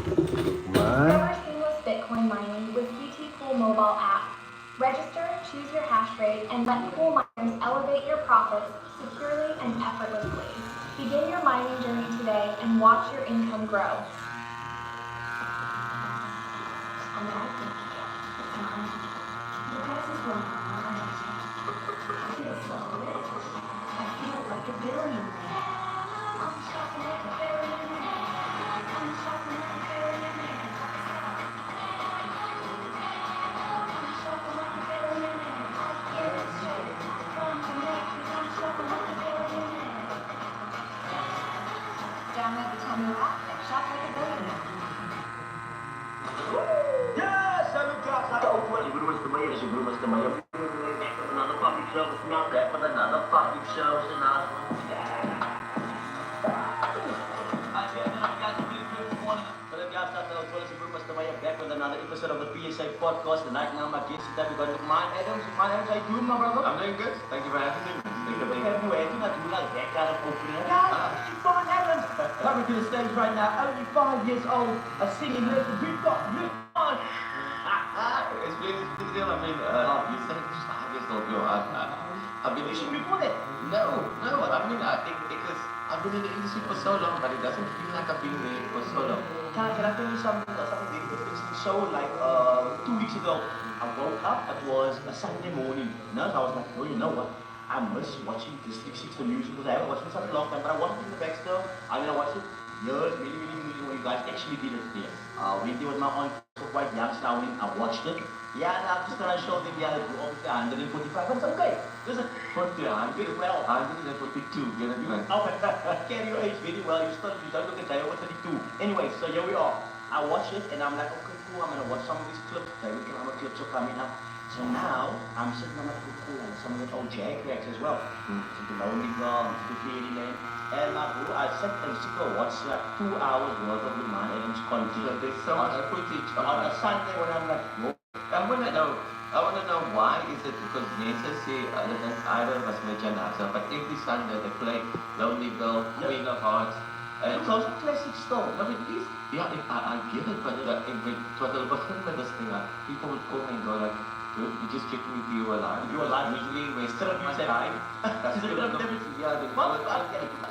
Discover seamless Bitcoin mining with BT Pool mobile app. Register, choose your hash rate, and let pool miners elevate your profits securely and effortlessly. Begin your mining journey today and watch your income grow. Download the Tomu app and shop like a billionaire. Yes, salut class. Siguro mas tumaya, siguro mas tumaya. Another public show, it's not that, but another public show, it's another one. Back with another episode of the PSA podcast. The night now, my kids, that we got Mine Adams. Mine Adams, how you doing, my brother? I'm doing good. Thank you for having me. Thank you for having me. I do like that kind of opening. Mine Adams. Coming to the stage right now, only 5 years old, a singing legend. We've got Luke on. It's big deal. I mean, you said 5 years old. I've been. You should report it. No. I mean, I think because I've been in the industry for so long, but it doesn't feel like I've been there for so long. Can I tell you something very interesting? So, like 2 weeks ago, I woke up. It was a Sunday morning. So I was like, oh, you know what? I miss watching District 6 the music because I haven't watched it for such a long time. But I watched it in the back still. I mean, I watched it years, many when you guys actually did it there. Went there with my aunt, so quite young, sounding. I watched it. Yeah, and I'm just gonna show them. Yeah, obviously 145, but it's okay. Listen, 142, well, 142. Get it, man. Carry your age very well. You don't look at that over 32. Anyway, so here we are. I watch it and I'm like, okay, cool. I'm gonna watch some of these clips. There we go. How clips are coming up. So now I'm sitting on like, cool, and some of the old Jag reacts as well. So the Lonely Girl, the Fairy Man. And I sat and watched like 2 hours worth of the Mine Adams content. So there's so much footage on a Sunday when I'm like, whoa. I want to know why is it because Nessa say either was Mejanasa, but every Sunday they play Lonely Girl, Queen of Hearts. Those are classic stuff. No, but these, yeah, I get it, but tot hulle begin met this thing, people would call me and go like, dude, you just checked me if you were alive. You were alive. Usually we still have you said hi. That's the yeah, the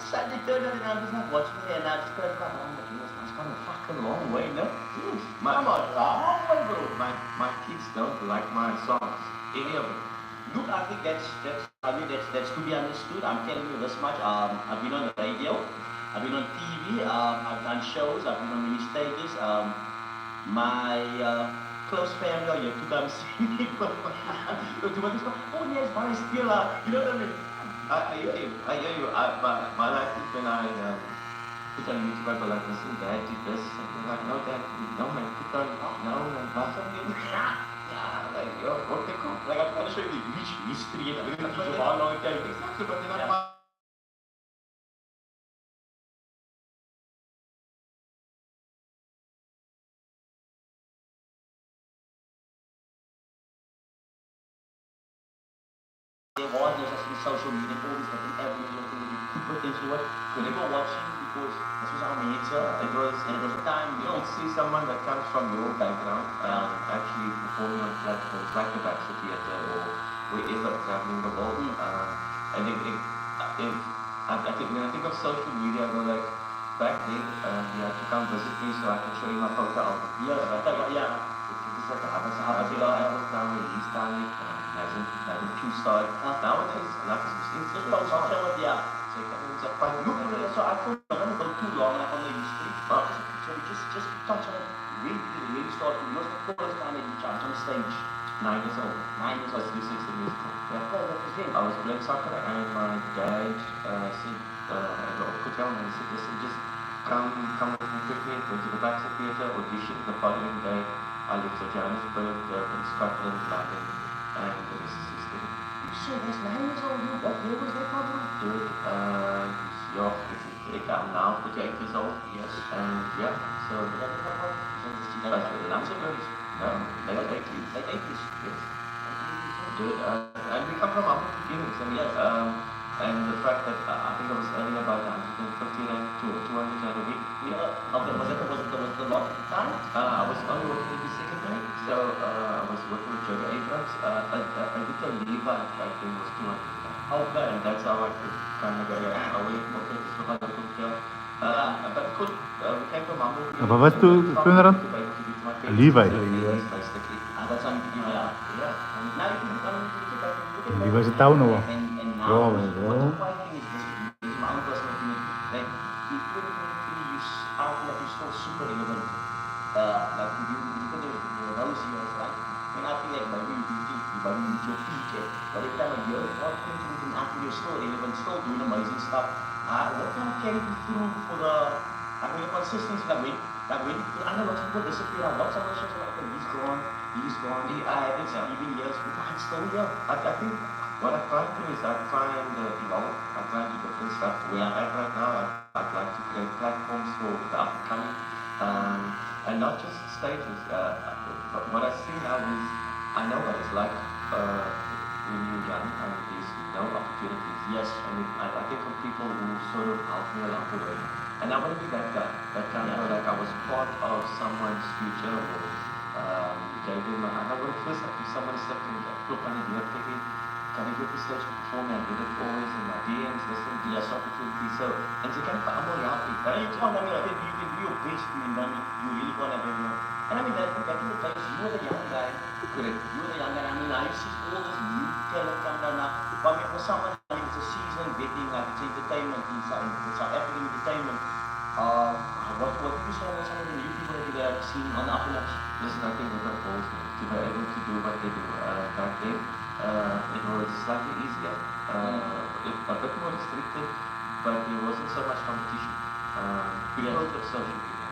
Sunday turned out and I'm just like watching it and I just felt like, oh my goodness, that's come a fucking long way, no? Come on, long way, bro. My kids don't like my songs, any of them. Look, I think that's to be understood. I'm telling you this much. I've been on the radio, I've been on TV, I've done shows, I've been on many stages. My close family are here to come see me. Oh yes, my still, you know what I mean? I hear you. My life is when I put on YouTube, I go like, listen, Dad did this. And they're like, no, Dad, no, man, put on, no, man, like, yo, what they call? Like, I'm going to show you the rich history and everything. How long it takes. Exactly, but they're not There was no such thing as social media, all these different avenues and things you could put into it. When they were watching, because this was our meter, it was a time you don't see someone that comes from your background actually performing on platforms like the Baxter Theatre or wherever traveling the world. I think when I think of social media, I go like, back then you had to come visit me so I can show you my photo album. Yeah. It's like I was now where he's done it, hasn't two-star. Nowadays, like it's just post and show it, yeah. So you can just find so I thought I'm going to go too long like on the history. So we just touch on it. Really start to, the first time that you jumped on the stage. 9 years old. 9 years old. 6 musical. Yeah, that was him. I was playing soccer and my dad said, could tell me, he said, listen, just come with me quickly. Went to the Baxter Theatre, auditioned the following day. I lived to Johannesburg, in Scotland, London, and the rest is history. You say that's 9 years old, what year was that, my boy? Dude, I'm now 48 years old. Yes. And yeah, so... No, late 80s. Late 80s? Yes. Dude, and we come from humble beginnings, and yes, and the fact that I think I was earning about 150 and 200 a week. Yeah, okay, was it the a lot of time? I was only working in the second grade, so I was working with Joe Abrams. A little leave I think was 200. Okay. And that's how I could kind of go away from it. So I could but good, we came to Mama. Maar wat toen er aan? Levi. Basically. That's something, yeah. And now you can look at Levi is a town now. And now, Oh, what well. the point thing is this is my own personal opinion. Like, if you're really you out like you're still super relevant. Like, if you look at the nose years, right? I mean, I think like maybe you think maybe you need your peak, but every time a year or two, after you're still relevant, still doing amazing stuff. What kind of carried you through for the, I mean, the consistency, like when I know lots of people disappear, I watch some of the shows, like, okay, he's gone, I haven't seen him in years, but I'm still here. I think what I try to do is I try and evolve. I try to do different stuff. Where I'm at right now, I'd like to create platforms for the upcoming, and not just stages. But what I see now is, I know what it's like when you're young and there's no opportunities. Yes. And I think of people who sort of help me along the way. And I want to be that guy. That kind of like I was part of someone's future or gave them, and I want to feel like if someone stepped in, look on the left, can you get the stage before me? I did it always in my DMs, listen to this opportunity. So, and so kind of, I'm more happy. You can't, I mean, I think you can do your best, I mean, you really can't have everyone. And I mean, back in the days, you were the young guy. Correct. You were the young guy. I mean, I see all this new talent come down now. But I mean, for someone, I mean, it's a seasoned vetting, like it's entertainment in South African entertainment. What do you say about some of the new people that you have seen on the up and ups? Listen, I think what goals to be able to do what they do back then. It was slightly easier, a bit more restricted, but there wasn't so much competition because of social media.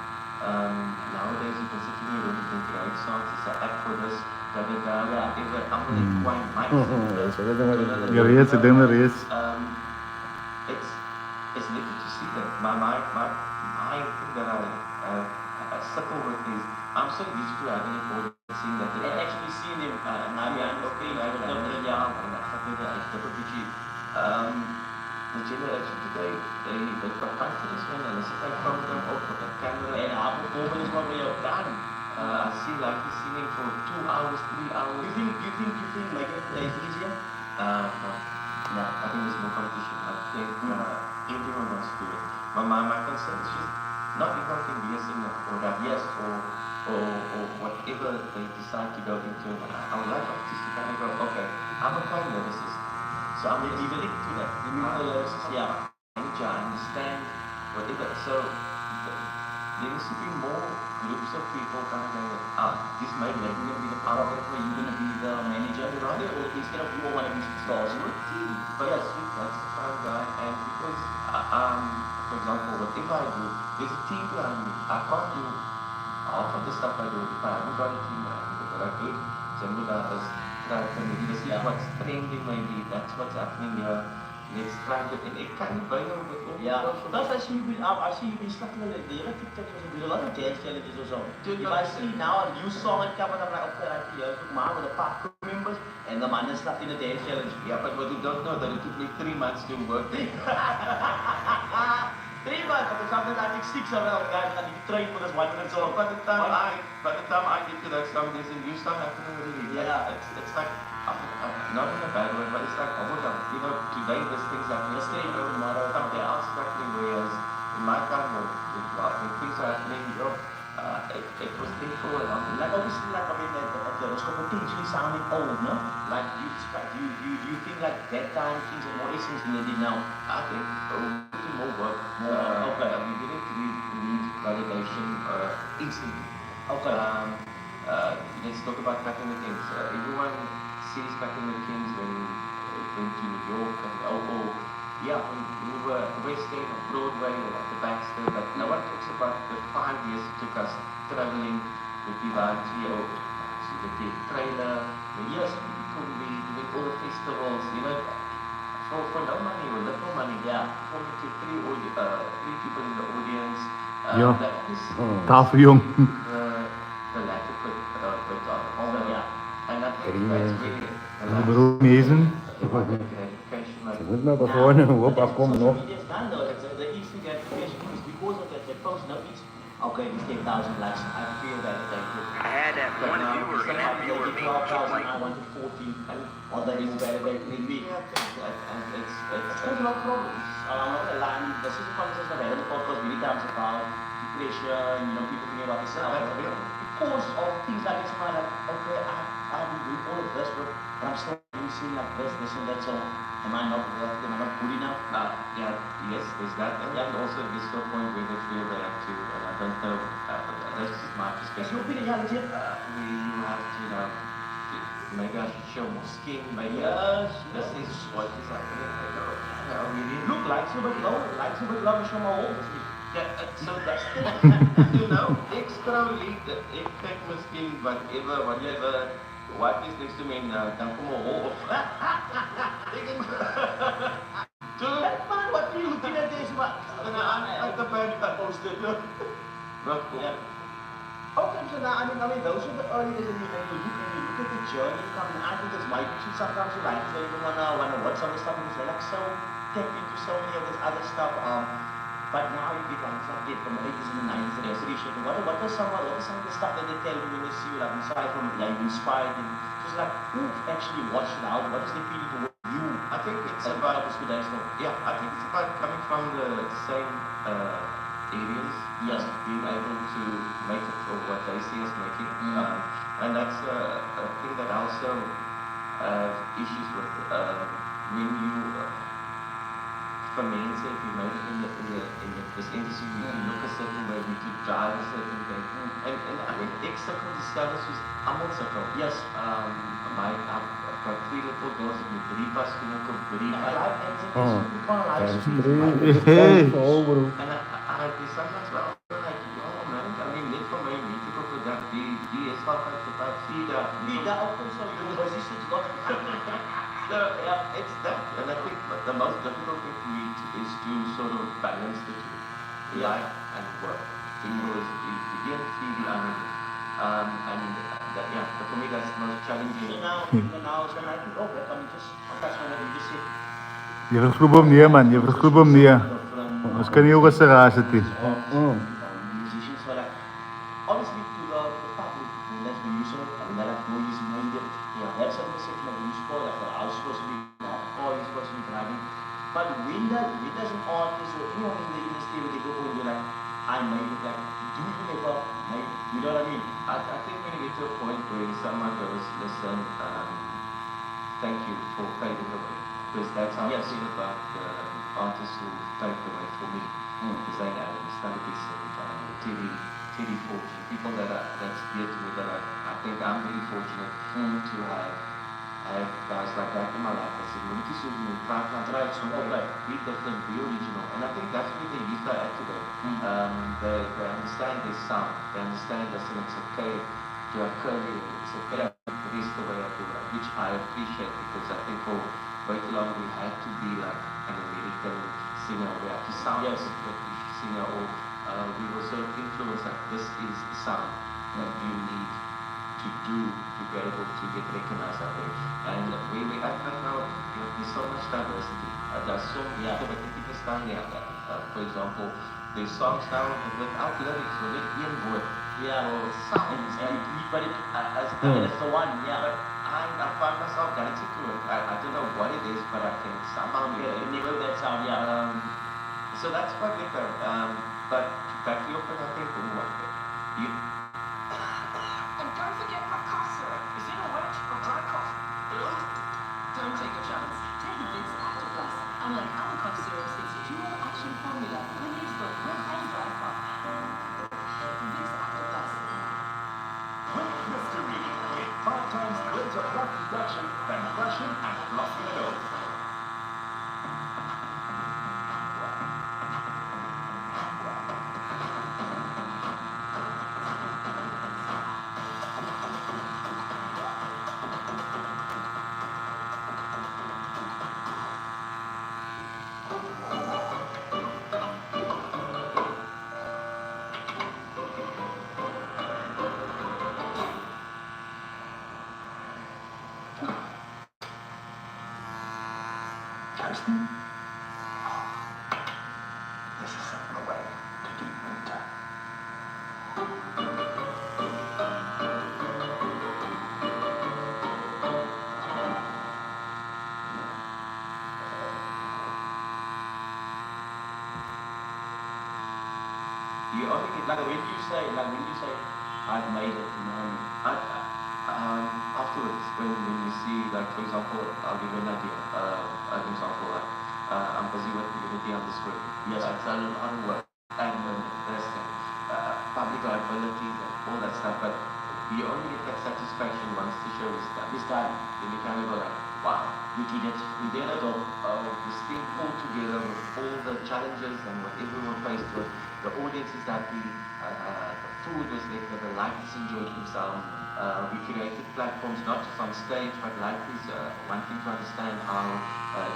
Nowadays you can sit in your room, you can create songs, it's an app for this, whatever, I'm going to find my Ja, weet ze doen er is. It's little to see that my thing that I struggle with is I'm so used to having it all seeing that And actually seeing them, I mean, I'm okay, I don't know, yeah, the generation today, they've got confidence when they listen to phone them up with a camera and our performance is what we have done. I see like he's singing for 2 hours, 3 hours. You think making it today is easier? No, I think there's more competition. I think everyone wants to do it. My concern is just not everyone can be a singer or rap, yes, or whatever they decide to go into. I would like artists to kind of go, okay, I'm a fine lyricist, so I'm leaving it to that. You mean the lyricist, yeah. Manager, I understand whatever. So there needs to be more groups of people kind of going, this might be going to be the power where you're going to be the manager, right? Or instead of you want to be stars, you're a team. But yes, that's the fun guy. And because, for example, whatever I do, there's a team behind me. I can't do half of the stuff I do if I haven't got a team behind me. But I do it. Generally, others try to maybe this is what's trending, maybe that's what's happening here. Let's try to, and it can be a little bit. Yeah, that's I see you've been stuck in the TikTok, there's a lot of dance challenges or so. If I see now a new song coming up, like, okay, I see Kuma with the park crew members, and the man is stuck in the dance challenge. Yeah, but what you don't know that it took me 3 months to work there. 3 months, but sometimes I think 6 of them guys that need to train for this 1 minute song. By the time I get to that song, there's a new song happening already. Yeah. It's like, not in a bad way, but it's like, you know, today this thing's happening, tomorrow something else is happening, whereas in my time, when things are happening, it was painful and like obviously, like I mean, it's potentially sounding old, no? Like you think like that time things are more essence than they did now? I think more work. Okay. We didn't need validation instantly. Okay. Let's talk about back in the Kings. Everyone sees back in the Kings when we went to New York and when we were at the West End or Broadway or at the Baxter, but no one talks about the 5 years it took us traveling with Vivanti or to the trailer, the years we couldn't be doing all the festivals, you know, for no money or little money, performing to three people in the audience. Ja, That is tafeljong. the latter bit of and I think that's where De beroemdheden. gratification. Moet maar begonnen, hoppa, kom nog. The instant gratification is because of that they post no it's a okay, these 10,000 likes, I feel validated. I had that But one now, viewer, and that viewer get made me 12,000, like, I wanted 14, or that is validating me. Yeah, it's There's no problems. I'm not gonna lie, I mean, this is a conversation I've had on the podcast many times about depression, you know, people thinking about themselves. Because of things like this, I'm like, okay, I've been doing all of this, but I'm still seeing like this, and that, so am I not worth it? Am I not good enough? Yeah, yes, there's that. And then also there's the point where they feel they have to, and I don't know, that's just my Is perspective. your opinion, yeah, legit? We have to, maybe I should show more skin, maybe Yes, this is what is happening. Look, likes a bit low, and show my whole. Yeah, so that's you know, extra lead, ek miskien whatever, what is next to me now, dan kom 'n hol. That man, what are you looking at this, man? At the bad posted. But yeah. Okay, so now, I mean, those are the early days, and you look at the journey coming. I think it's my issue sometimes, right? You don't even wanna watch some of the stuff because they're like so tapped into so many of this other stuff. But now you get like something from the 80s and the 90s and yesterday shit. What are some of the stuff that they tell you when they see you, like, aside from like inspired and just like who actually watched it out? What is the feeling towards you? I think it's about about, this today, so yeah, I think it's about coming from the same areas, yes, being able to make it or what they see us making. And that's a thing that I also have issues with when you ferment it, you made it in this industry, you look a certain way, you to drive a certain thing. And I think ek sukkel discovers soos almal sukkel. yes. I've got 3 little girls with 3 pas skoene koop, 3 pas. Hey. And I sometimes well, like, oh man, I mean, net vir my musiek op dat die is al uit die pad, Vida, of course, so you was this is not. So yeah, it's that, and I think the most difficult thing for me is to sort of balance the two, life and work, because you can't see the other. And that, yeah, for me that's the most challenging. Now, so I think, okay, I mean, just touch on what you just said. Je vergroep hem neer, man. Je vergroep hem neer. Ons kan nie ook as 'n raas het nie. Musicians were like, obviously to the public, let's be using it, I mean, they're like, no, he's minded. Yeah, that's what they say, like, you score, like, I was supposed to be, or you're supposed to be driving. But when does an artist or anyone in the industry, when they go and you're like, I made it, like, do you ever make it? You know what I mean? I think when you get to a point where someone goes, listen, thank you for paving the way. Because that's how I feel about artists who paved the way for me. Zayn Adams, Stanley's, Teddy Fortune, people that's dear to me, that I think I'm really fortunate to have guys like that in my life. I said, when you see me, try be different, be original. And I think that's where the youth are at today. They understand this sound. They understand that it's okay to have curly, it's okay to dress the way I do, which I appreciate, because I think for way too long we had to be like an American singer, we had to sound like a British singer, or we were sort of influenced that this is the sound that you need to do to be able to get recognized out there. And we I don't know, there's so much diversity. There's so many people stand there. For example, there's songs now without lyrics, with one word. Yeah, or sounds. But it's the one, yeah. But I find myself dancing to it. I don't know what it is, but I can somehow Yeah, it makes that sound, yeah. So that's quite different. But back to your point, I think you. And don't forget my cough syrup. Is it a wet or dry cough? Don't take a chance. Take Vicks Active Plus. Unlike other cough syrups, its dual action formula relieves both wet and dry cough. Vicks Active Plus. Quick mystery. 5 times greater blood reduction than brushing and flossing adults. You only get, like when you say, I've made it, you know, Afterwards, when you see, like, for example, I'll give you an idea. An example, like, I'm busy with Unity on the screen. Yes. It's a lot of work. And there's public liability and all that stuff, but you only get that satisfaction once the show is done. It's done. Then you kind of go like, wow, You did it. we did it all. This thing pulled together with all the challenges and whatever we were faced with. The audience is happy. The food was there. The lighters enjoyed themselves. We created platforms not just on stage, but lighters wanting to understand how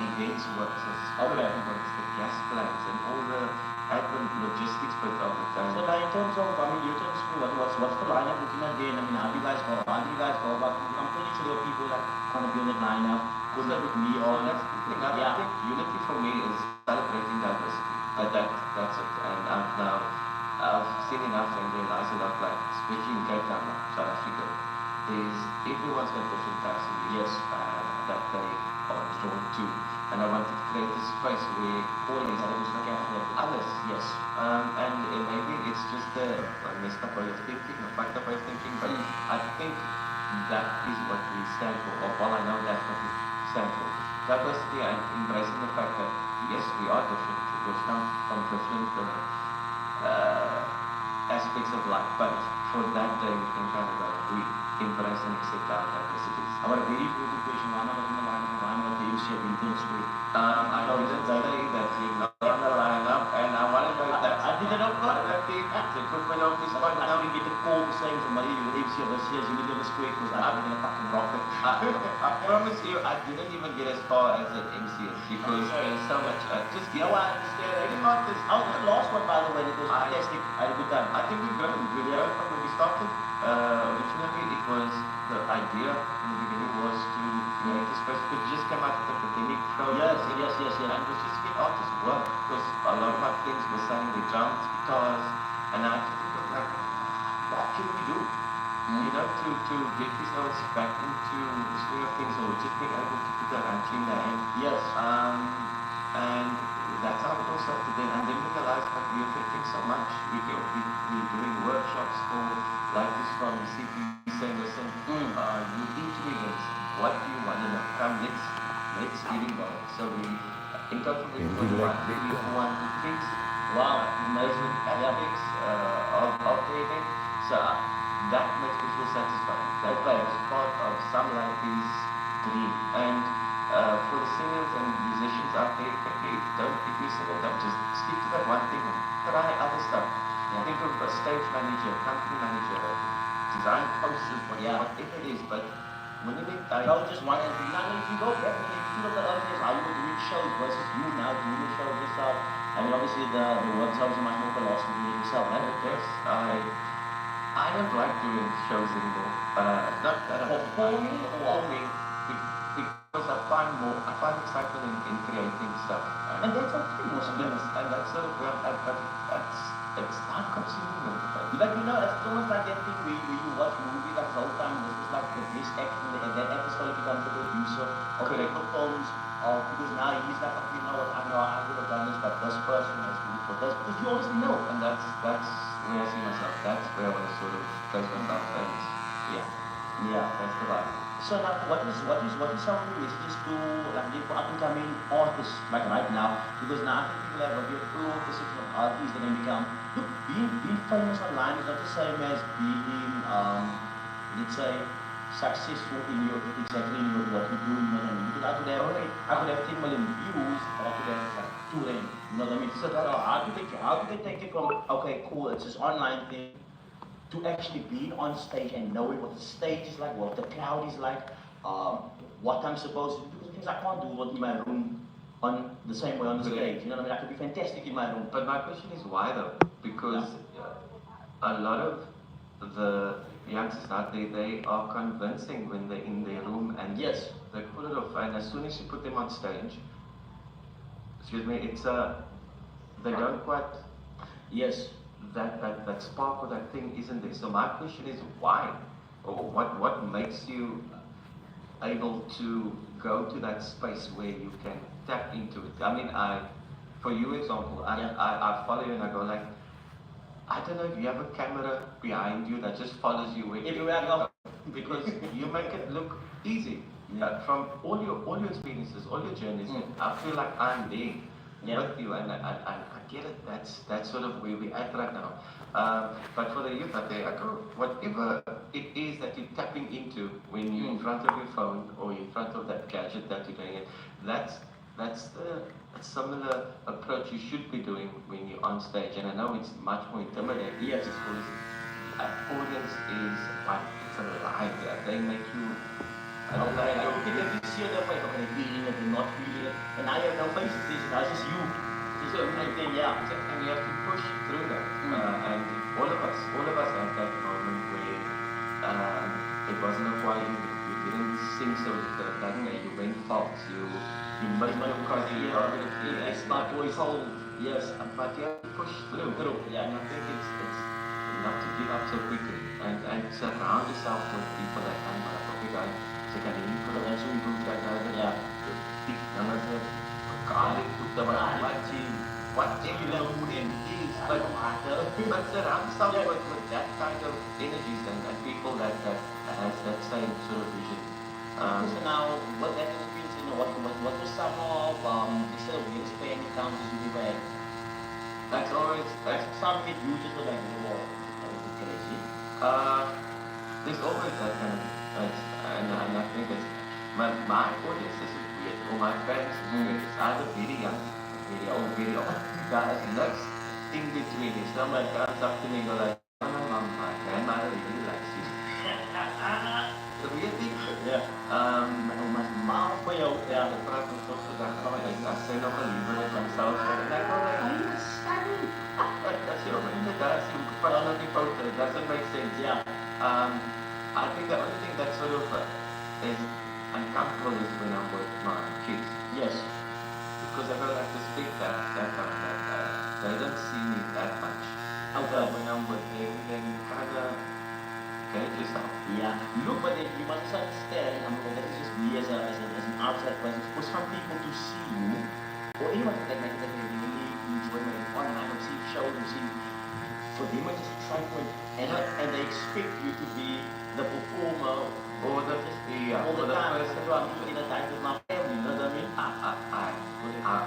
events work. So Okay. what's the gas plans and all the admin logistics bit of it. So now in terms of, I mean, you tell me what's the lineup looking at then? I mean, how do you guys go about? I'm pretty sure there are people that want to be on that lineup. Could that with me So or that's the thing. I think unity for me is celebrating diversity. That's it. And I've seen enough and realized enough, like, especially in Cape Town, like South Africa, everyone's got different personalities that they are drawn to. And I wanted to create a space where all these others, yes. and maybe it's just a messed up way of thinking, a fucked up way of thinking, but I think that is what we stand for, or well, I know that's what we stand for. Diversity and embracing the fact that, yes, we are different. We come from different aspects of life, but for that day we can kind of we embrace and accept our diversities. I want a very good question. Why not in the lineup? Why not the issue of intensity? I didn't say that you're not on the lineup, and I want to know that. I didn't know what I think the equipment of this point I now. didn't get the call saying somebody you will MC of this year's Unity on the Square because I'm going to fucking rock it. I promise you, I didn't even get as far as an MCS because there's so much. Just You know what? I understand. I didn't want this. I was the last one, by the way. It was fantastic. I had a good time. I think we've grown. We've grown from when we started. Originally, it was the idea in the beginning was to create a space because it just came out of the academic program. Yes. And it was just get artists work because a lot of my friends were selling their drums, guitars, and I had to think of like, what can we do? You know, to get ourselves back into the swing of things or just being able to put our hand in the hand. Yes. And that's how it all started then. And then we realized that we are affecting so much. We're doing workshops for writers from CP saying, listen, you into events. What do you want to know? Come, let's get involved. So we, in total, we want to fix amazing aspects of the event. So that makes me feel satisfied. That was part of some writers' dream. And for the singers and musicians out there, if you sing it, don't just stick to that one thing and try other stuff. Think of a stage manager, company manager, design posters, whatever it is, but when you make Don't just want to be. Now, if you go back and if you look at other days, how you were doing shows versus you now doing the shows yourself. I mean, obviously the workshops are much more philosophy doing it yourself, right? yes, I don't like doing shows anymore. Not that Performing because I find excitement in creating stuff. And that's okay, most of And that's sort of it's not consuming. Like, you know, it's almost like that thing where you watch movies like the whole time, this is like the best actor, and that actor slowly becomes the producer of the films, because now he's like, okay, you know what, I could have done this, but this person is good for this, because you obviously know. And that's where I see myself. That's where I want to sort of place myself. And that's the vibe. So now, what is some of the messages to like for up and coming artists like right now? Because now I think people have a very full perception of artists that they become. Look, being famous online is not the same as being let's say successful in your what you do. You know what I mean? Because I could have 10 million views, but I could have like 2 million. You know what I mean? So how do they take it from okay, cool, it's this online thing, to actually being on stage and knowing what the stage is like, what the crowd is like, what I'm supposed to do, because things I can't do in my room on the same way on the stage. You know what I mean? I could be fantastic in my room. But my question is why though? Because a lot of the youngsters out there, they are convincing when they're in their room and Yes. they pull it off. And as soon as you put them on stage, excuse me, they don't quite. Yes. that spark or that thing isn't there. So my question is why, or what makes you able to go to that space where you can tap into it? I mean, for you example, I follow you and I go like, I don't know if you have a camera behind you that just follows you everywhere you go, because you make it look easy. From all your experiences, all your journeys, I feel like I'm there with you, and I get it. That's sort of where we're at right now. But for the youth out there, I go, whatever it is that you're tapping into when you're in front of your phone or in front of that gadget that you're doing it, that's the a similar approach you should be doing when you're on stage. And I know it's much more intimidating. Yes, because an audience is like, it's alive. They make you. I don't know. You can never see their face. Okay, feeling it, they're not feeling it. And I have no face. That's just you. So, and you have to push through that. And all of us had that moment where it wasn't a choir. You didn't sing so that way. You went false. You made your cousin. It's my voice hold. Yes. But you have to push through. Yeah. And I think it's not to give up so quickly. And surround yourself with people that can guy. So can you put a lesson improve that guy? Yeah. Big numbers there. God, put the whatever mood in is, but surround yourself with that kind of energies and people that has that same sort of vision. So now, what that experience, what was some of instead of the Spain encounters you had? That's Some hit you just like, that was crazy. There's always that kind of and I think it's my audience is weird, or my fans is weird. It's either very young, very old. Guys lives in between. If somebody comes up to me and go like, my grandmother really likes you. The weird thing. Yeah. Mas mal foi eu para as pessoas da a cena of a livro themselves and I go like, are you studying? That's your it doesn't make sense. Yeah. I think the only thing that sort of is uncomfortable is when I'm with my kids. Yes. Because I don't like to speak that they don't see me that much. Okay. When I'm with them, then kind of get yourself. Yeah. Look, but then you must understand, that is just me as an outside person. For some people to see you, or anyone that they really enjoy online or see shows or see, for them it's just excitement, and they expect you to be the performer Or the time. So I'm usually in a time with my family, you know what I mean?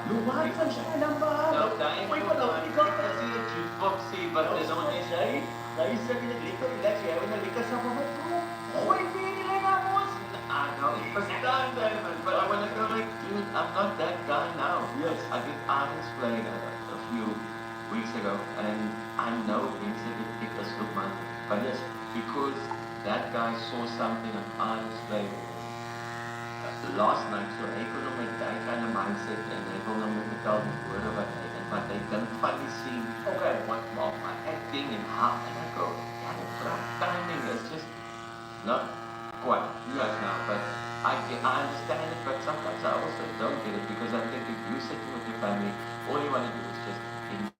Look, why can't I number? Wait, what the fuck? But there's only Say, now you said in the liquor, relax, you're having a liquor shop. I'm like, bro, wait, I don't understand that, but I want to go like, dude, I'm not that guy now. Yes. I did Arden's playing a few weeks ago, and I know Vincent did pick us look money, but Yes. because that guy saw something on Arden's play last night, so hy kon hom met daai kind of mindset en hy wil hom met al die woorde wat hy en wat hy kan finally see, okay, what my acting and how, and I go, yeah, the timing is just not quite right now, but I understand it, but sometimes I also don't get it, because I think if you're sitting with your family, all you want to do is just enjoy.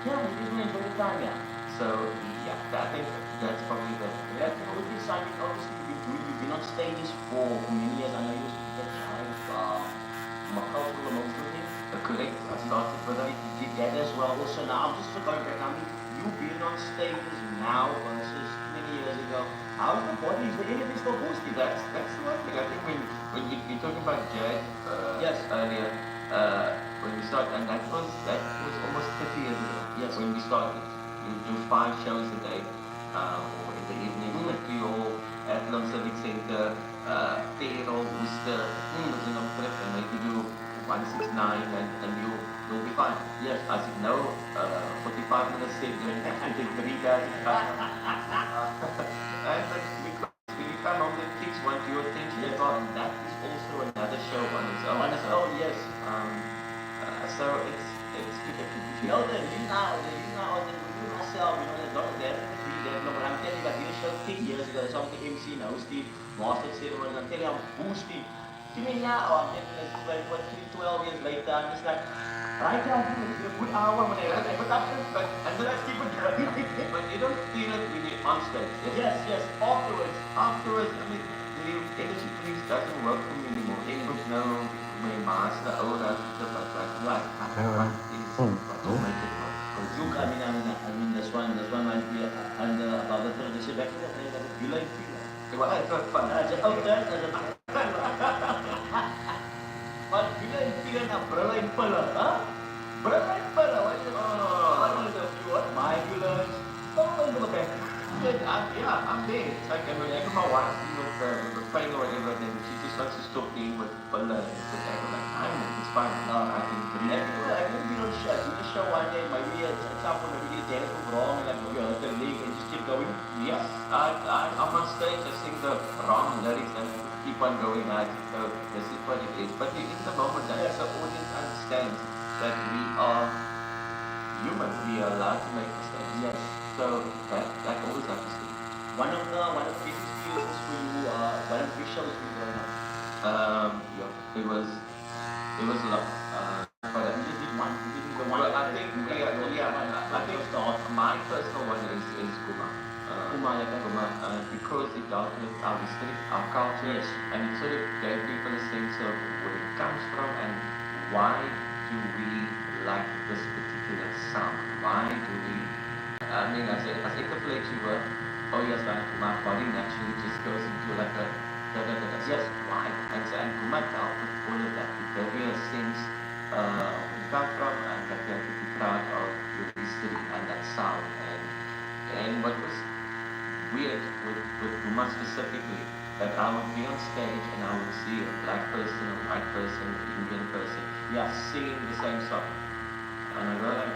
Yeah, you didn't enjoy the time, yeah. So, yeah, I think that's probably the... That's the only thing, obviously, you've been on stages for many years. I know you used to get Macau for the most of it. Correct, I started with that. You did that as well. Also, now, I'm just going back, I mean, you've been on stages now versus 20 years ago. How's the body? Is there anything still boosting? That's the one thing. I think when you talking about Jazz Yes. earlier, when we started, and that was almost 30 years ago. Yes. When we started, we do 5 shows a day, or in the evening, at Creole, Athlon Civic Center, Parental, Worcester, was in trip, and then you do 169, and you'll be fine. Yes. I said no, 45 minutes sit, then I take 3 guys. And because when you come home, the kids want your attention. Yes. And that is also another show on its own. On its own, yes. So it's You know, the reason now, that we myself, there's not that, but I'm telling you, I did a show 10 years ago, so I'm the MC now, Steve, Master Ceremony, and I'm telling you, I'm boosting. Give me now, I'm telling you, like, 12 years later, I'm just like, Right now, a good hour when I write advertisement, but and then I keep it going. But you don't feel it when you're on stage. Yes, afterwards. Afterwards, I mean, the energy police doesn't work for me anymore. They would know my master, old stuff like that. Right. What is what will make it work? Look, I mean, this one might be under about the third issue back there. You like it? Well, I thought fun. Just out there, Wat bila pila nak berlain pala, ha? Berlain pala, what is the what? My ambulance, tolong ke back. Yeah, I'm there. It's like even my wife with pain or whatever, then she just wants to stop being with Paula and sit there. I'm like, I know, it's fine. I can breathe. I could be on show. You just show one day, maybe it's example, maybe the dance was wrong, and like you hurt the leg and just keep going. Yes, I'm on stage, I sing the wrong lyrics and keep on going. I just go, this is what it is. But in the moment, that the audience understands that we are human. We are allowed to make mistakes. Yes. So that always happens to me. One of the big experiences for you, one of the big shows you growing up. Yeah, it was a lot. But You just did one. You did the one. well, I think my personal one is Kuma. Kuma, because it dealt with our history, our culture, Yes. and it sort of gave people a sense of where it comes from and why do we like this particular sound? Why do we? I mean, as intellectually were, oh yes, my body naturally just goes into like a Yes. why? And Kuma dealt with all of that. It gave you a sense where you come from and that you have to be proud of your history and that sound. And what was weird with Kuma specifically, that I would be on stage and I would see a black person, a white person, an Indian person, singing the same song. And I go like,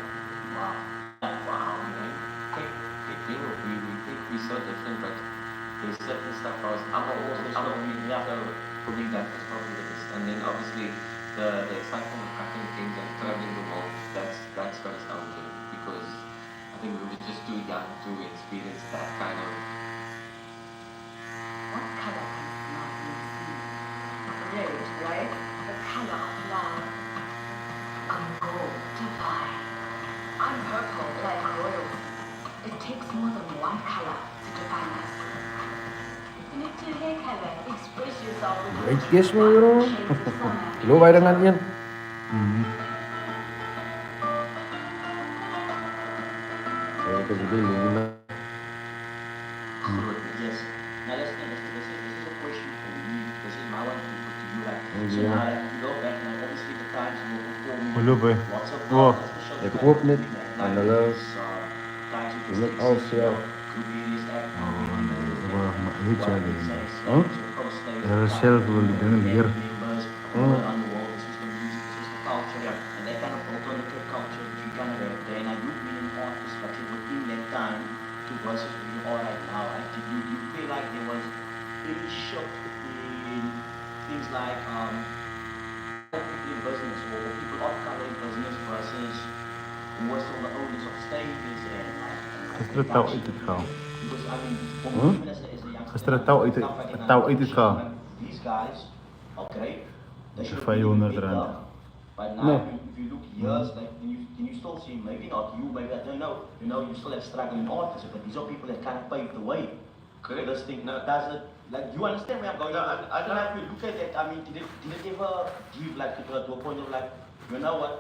wow, man. We think we're so different, but there's certain stuff I'm so for me that was probably the best. And then obviously the excitement of cutting things and traveling the world, that's what it's down to, because I think we were just too young to experience that kind of. What color can love be? Red, right? The color of love. I'm gold, divine. I'm purple, like royalty. It takes more than one color to define us. You need to hair color. Express yourself with Right, yes mo bro. Luway na nga yan. Kaya kasi din, na. Yes. Now this is a question for you. This is my one to put to you. Like, so Yeah. now like, you go back now, obviously the times you were performing. Hello, boy. Lots of Oh. special Ik times, hoop niet. like, Aan de luis. times Je with moet alles jou. Heet jij die? Huh? Er is zelf wel die dingen hier. Oh. And that kind of alternative culture that you kind of have there. Now you've been an artist, but you're within that time to versus where you are right now. Right? Do you feel like there was any shift in things like people in business or people of color in business versus more so the owners of stages and like Gisteren touw uit het gaan. because I mean for me even as a youngster Gisteren touw uit het gaan. these guys okay they should 500 rand. but now No. if you look years like can you still see maybe not you maybe I don't know you still have struggling artists but these are people that kind of paved the way for this thing now does it like you understand where I'm going I don't know if you look at that I mean did it ever give like to a point of like you know what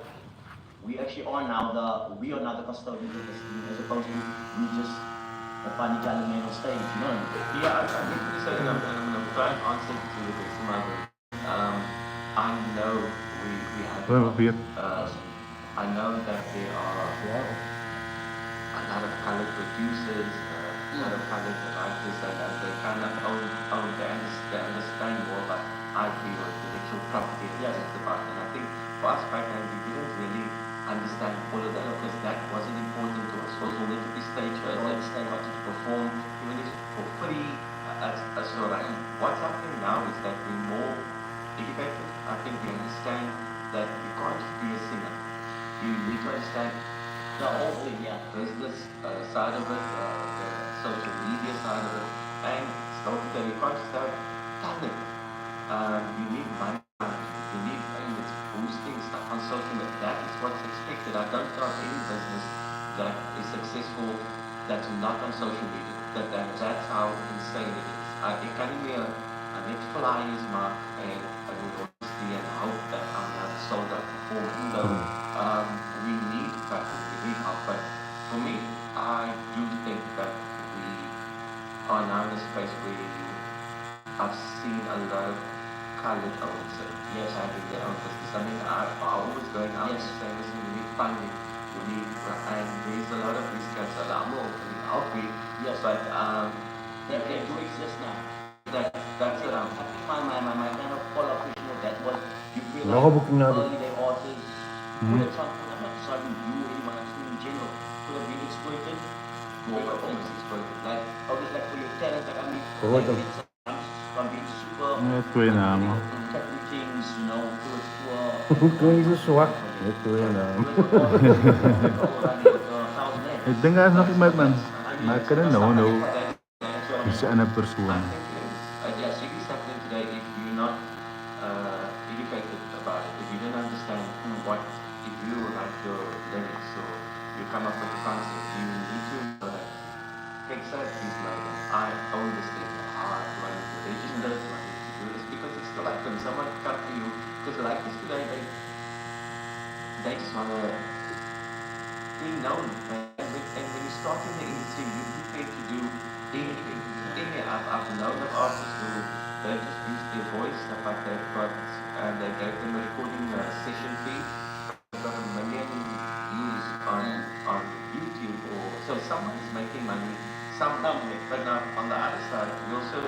we actually are now the custodians of this thing as opposed to we just the funny kind of man on stage you know Yeah, I think to say that I'm going to try and answer to the best of my ability. I know we have. Papier. I know that there are a lot of colored producers, a lot of colored writers, and they kind of they understand more about IP or intellectual property and Yes. it's about. And I think for us back then, we didn't really understand all of that because that wasn't important to us. We wanted to be stage shows, we wanted to perform, even if for free. That's all right. What's happening now is that we're more educated. I think we understand that you can't just be a singer. You need to understand the whole thing, business side of it, the social media side of it, and storytelling. You can't just have talent. You need money. You need it's boosting stuff on social media. That is what said, I don't know of any business that is successful that's not on social media. That's how insane it is. Ek kan nie meer net flyers maak en university and hope that I'm not sold out for. So we need practice, we need help. But for me, I do think that we are now in a space where I've seen a lot of college owners, yes, having their own business. I mean, I always going out and saying, listen, we need funding, we need, and there's a lot of these guys that are more outreach. Yes, but they do exist now. That's it. I think my kind of follow-up question with that was, you feel like Nakabooking na early day authors could have some, I'm not deciding you or anyone else in general, could have been exploited, or almost exploited. Like, always like for your talent, like I mean, Correct. from being super, Ito yun na mo. technical things, you know, to Kung isuswak, ito yun Ito nga sa man. Maka na no. Isa na persona. Yes, it is happening today if you're not educated about it, if you don't understand what, if you like your lyrics, so you come up with a concept, you need to know that exactly like I own this thing, I they just don't want to do this because it's still like when someone come to you, because like this today, they just want to be known, and when you start in the industry, you're prepared to do anything. I've known of artists who they just use their voice, stuff like that, but and they gave them a recording session fee. They got 1 million views on YouTube, or so someone's making money somehow. But now on the other side, we also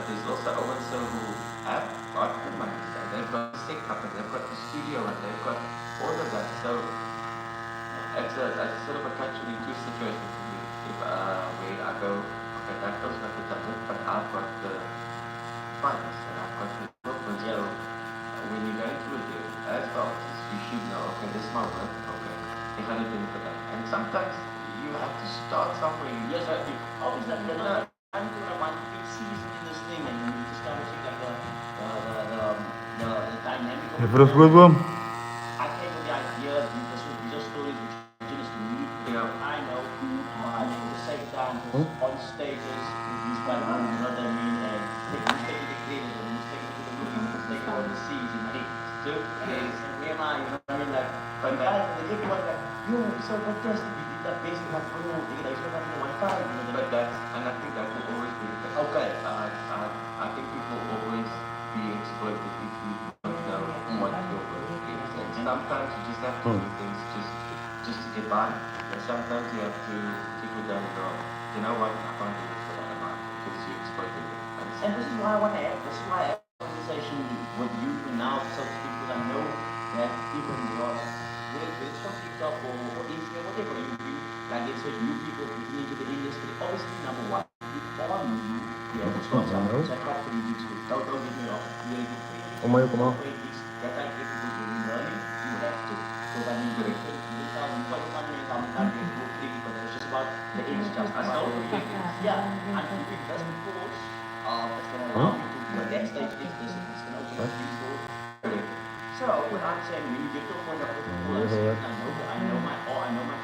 there's also also who have got the money. And they've got the setup, and they've got the studio, and they've got all of that. So it's a sort of a catch-22 situation for me. If where I go. Okay, that goes back to that, but I've got the funds and I've got the equipment. So when you go into a deal, as artists, you should know, okay, this is my work, okay, if I do for that. And sometimes you have to start somewhere. Yes, I do. Always that, I'm doing a one big season in this thing, and you establishing like the dynamic of First good one. I came with the idea, these are stories which are just me. I know, at the same time, on stages, these by the you know what I mean, and who's taking the credit, and who's taking the movie, who's taking all the scenes, and hey, dude, yes, and where am I, you know what I mean, like, but guys, and everyone like, yo, so fantastic, you did that basically, like, you know, they should have Wi-Fi, you know, but that's, and I think that will always be the case. Okay, I think people will always be exploited if you don't know what your work is, and sometimes you just have to do things just to get by. And sometimes you have to people don't know, you know what, I can't do this for that amount because you exploited me. And this is why I want to have, this is why I have a conversation with you now, so to speak, because I know that even your, whether it's on TikTok or Instagram, whatever you do, like it's with new people getting into the industry, obviously number one, you are new, you have to start something, so I try to do YouTube, don't get me wrong, you really good. Kumayo, kumayo. That I get because you're learning, you have to. So when you do it, you tell me what you want to come and get to big, but it's just about the age just I know yeah, I'm keeping this course, it's gonna allow me to do a next stage is this, it's gonna open up new doors. So what I'm saying, when you get to a point of I know my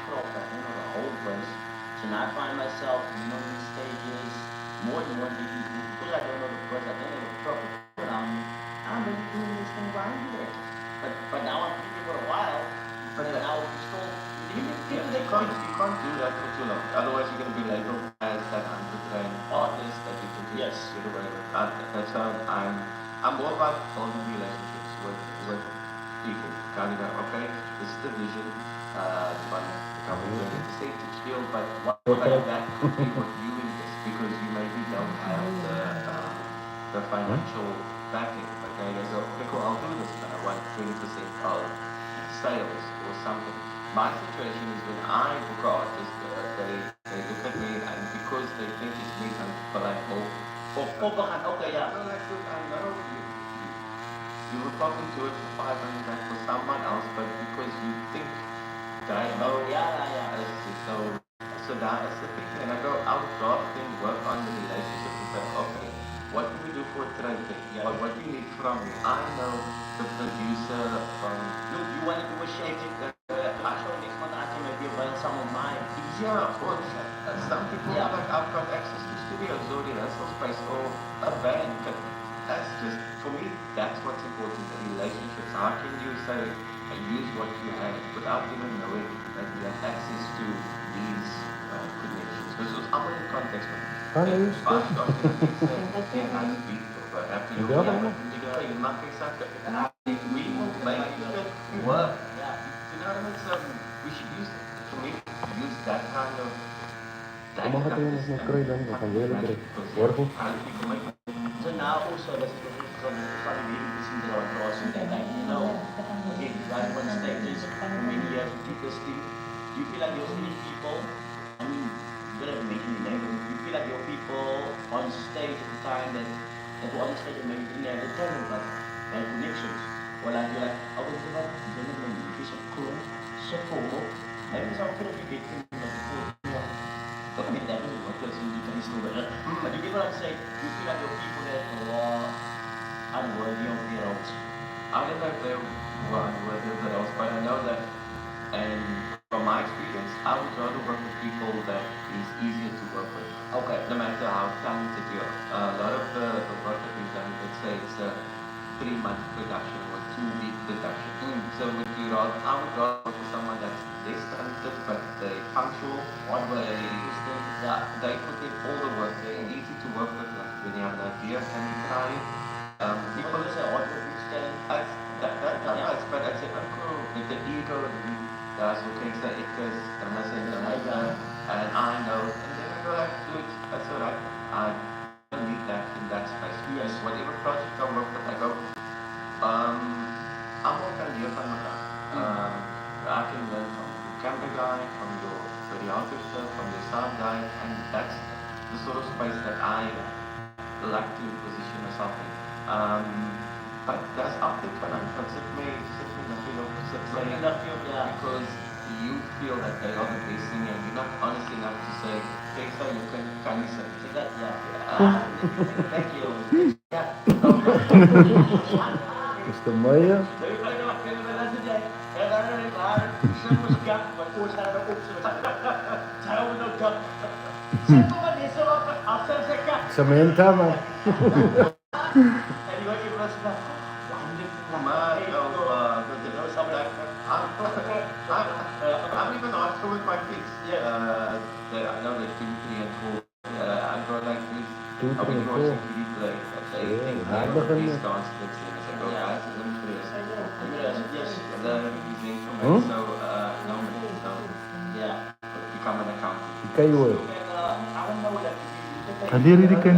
craft, I know the whole place. So now I find myself, you know, these stages, more and more because I don't know the place, I don't know the proper around me. I'm really doing this thing right here. But now I'm thinking for a while, but now it's still you can't do that for too long. Otherwise you're gonna be labeled as that undertrained artist that you can just get away with. That's how I'm more about building relationships with people. Kind of okay, this is the vision, but the company doing the percentage deal, but what about that could be what you invest because you maybe don't have the financial backing. Okay, they go, okay, cool, I'll do this, but I want 20% of sales or something. My situation is when I book an artist, they look at me and because they think it's me, but like, okay, yeah. No, like, look, I know you were talking to it for 500 rand for someone else, but because you think that I know, so that is the thing. And I go out drafting, work on the relationship and say, okay, what can we do for a trade thing? Yeah. What do you need from me? I know the producer from, look, you want to do a shake, of course. Some people like I've got access to studios or rehearsal space or a band, but that's just for me. That's what's important. The relationships. How can you say use what you have without even knowing that you have access to these connections? Because it's all in context. Ah, nee, is goed. Een nice beat of a happy Heb je dat allemaal? you nothing such we make it work. Yeah. You know what I mean? We should use for me use that kind of Mag het even met krooi dan? We gaan weer lekker wortel. So now also let's started reading this into our class and like, you know, again, right on stages for many years we did this thing. Do you feel like there was any people, I mean, you don't have to make any name, but do you feel like there were people on stage at the time that were on stage and maybe didn't have the talent but had connections? Or like you're like, oh, weet je wat, ik ben met mijn liefjes op kroon, zo vol. En we zouden kunnen vergeten met de kroon. I mean, that doesn't work, that's in the still better. But you get what I'm saying? You feel like there are people that were unworthy of their roles. I don't know if they were unworthy of their roles, but I know that, and from my experience, I would rather work with people that is easier to work with. Okay. No matter how talented you are. A lot of the work that we've done, let's say it's a 3-month production or 2-week production. So I would rather work with someone that's less talented, but they're punctual, they put in all the work, they're easy to work with, like when you have an idea and you try it. People say hard work is talent. That's but I said, with the ego, that's okay, so it goes, and I said, and I know, and then I go like, dude, that's alright, I don't need that in that space. Yes, whatever project I work with, I go, I'm more than the I can learn from the camera guy, from your videographer, from your sound guy, and that's the sort of space that I like to position myself in. But that's up to because it may say because you feel that they are the best thing and you're not honest enough to say, okay, so you can you say that? Thank you. Is dat mooi, ja? Samantha, man. I'm even after with my kids. That I know they're 2, 3, and 4. I'm going like this. 2, 3, and 4. I begin these dance flicks and I go, guys, let me do this. Yes. So, yeah, become an accountant. Kan je hoor. Hadiri kan.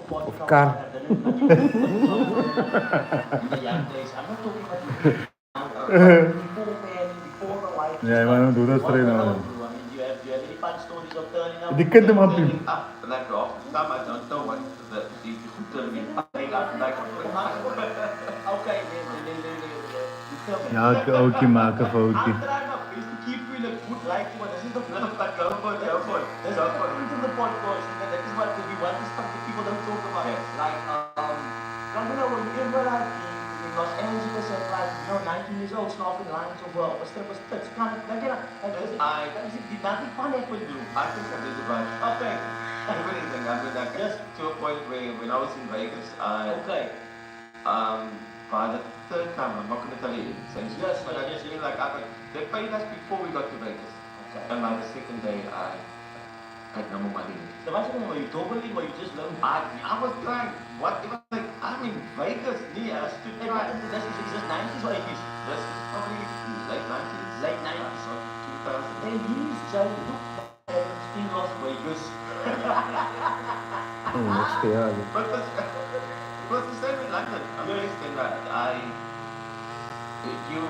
Of kar. Ja, maar dan doe dat straight nou. Die Die kent hem op je. Like some I don't know what the Okay, Ja, foutje maken, foutje. keep you in a good light, but this is the point of that go for it. This is the point of the podcast. That is what we want to stuff that people don't talk about. Yes. Like, you know, when you ever like in Los Angeles at like, you know, 19 years old, snorting lines of a strip of stits, kind of, like, you know, did nothing fun happen to you? I think I did a bunch. Okay. Everything. I mean, like, Yes. to a point where when I was in Vegas, Okay. by the third time, I'm not going to tell you, since Yes, but I yes, just feel like they paid us before we got to Vegas. Okay. And by the second day, I had no more money. So what's it, were you doubling or you just learned? I was trying, whatever, like, I'm in Vegas, Yeah, to hey, try. this is 90s or 80s? This is probably late 90s. Late 90s. So 2000. And he's childhood in Las Vegas. Oh, dat is gejaagd. But it was the same in London. I'm based in that. If you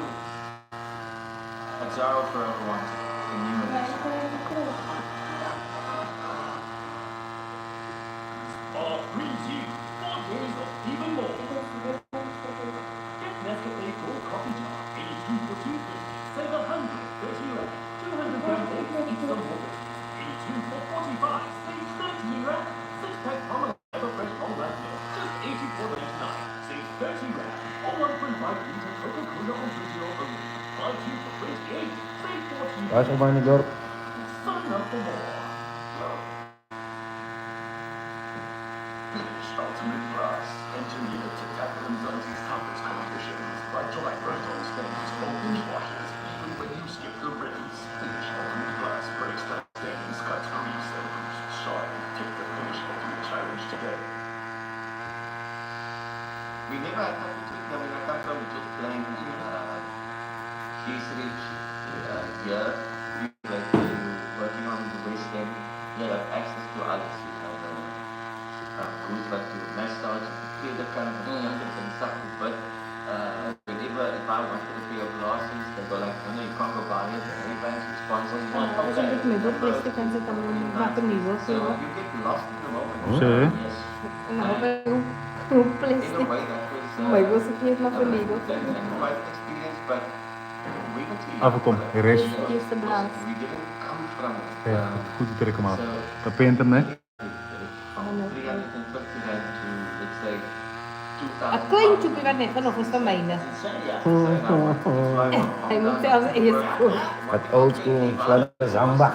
a jar for everyone in units. Brings you 4 days of even more. Get Nescafe Gold Coffee Jar, 82 for 250. Save 130 rand. 200 gram eggs, eat some more. 82 for 45. Save 30 rand. 6-pack Palmer Ever Fresh Long Life Milk, just 84.99. Save 30 rand. Or 1.5 liter Coca-Cola Original only. Buy 2 for Pasok ba ni Gor? Sign up for more. Ultimate Plus, engineered to tackle anxiety's toughest competitions by dry proton stains or binge washes, even when you skip the rinse. Finish Ultimate Plus breaks down stains, cuts grease, and boosts shine. Take the Finish Ultimate Challenge today. We never had time to tweak them. I come from just playing Keys Reach here. We like working on the West End. You have access to others. You have groups like you massage, feel the kind of and stuff. But whenever if I wanted to pay your glasses, they go like, no, you can't go buy it. Every bank's responsible. Siyempre may go pwede ka sa tamang napanigo. So you get lost in the moment. Sure. Yes. Ako pa yung In plastic. a way, that was May go sa kiyot napanigo. quite an experience, but we went to Afkom, erase. Use the blast. We didn't come from it. Ja, goed te trekken maar. So, Dat paint hem, hè? 350 rand to, let's say, 2,000. Ako yung chukiran nito, no, gusto may na. Ay mo siya sa school. Het old school, Flat Zamba.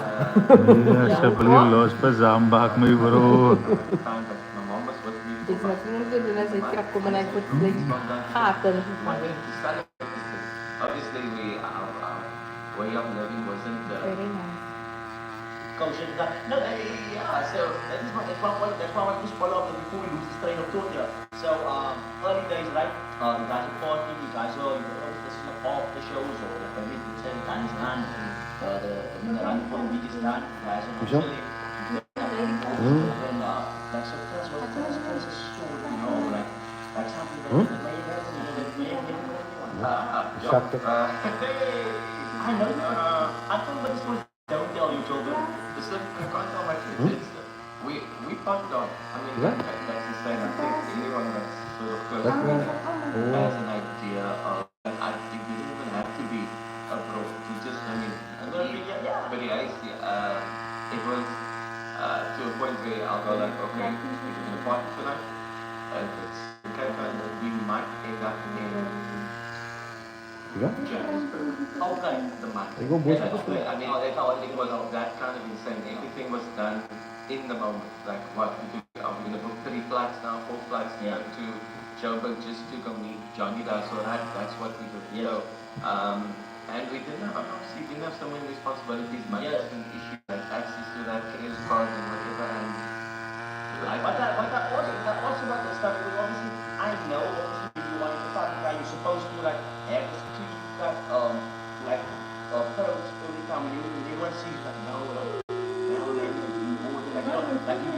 Ja, ze blijven los bij zambak, mijn bro. Dit is natuurlijk good na sa truck ko man ay put like happen. Obviously, our way of living wasn't Very nice. Kosher that. No, so that's why I want to follow up before we lose this train of thought here. So early days, right? You guys are partying, you guys are this is off the shows or the family the time is done. The run for the week is done. You guys are chilling. And that's a story, you know, like something that Constructive. I know. I thought about this one. Don't tell your children. Listen, I can't tell my kids. We parked on. I mean, Yeah. that's the same. I think anyone that's sort of close That's to right. me has an idea of, I think you don't even have to be abroad. You just, I mean, but yeah, it was to a point where I'll go like, okay, we're going to party tonight. And it's okay, but we might end up in Ja? Okay. the month. Ik wil boos I op mean, it was that kind of insane. Everything was done in the moment. Like, what we do, we're going to book 3 flights now, 4 flights now to Joburg just to go meet Johnny Da. So that's what we did. So, and we didn't have so many responsibilities, money was an issue, like access to that credit card and whatever. And But that also about this stuff because obviously I know obviously you want to party guy you're supposed to like have this tweet that photos every time you everyone sees like no like you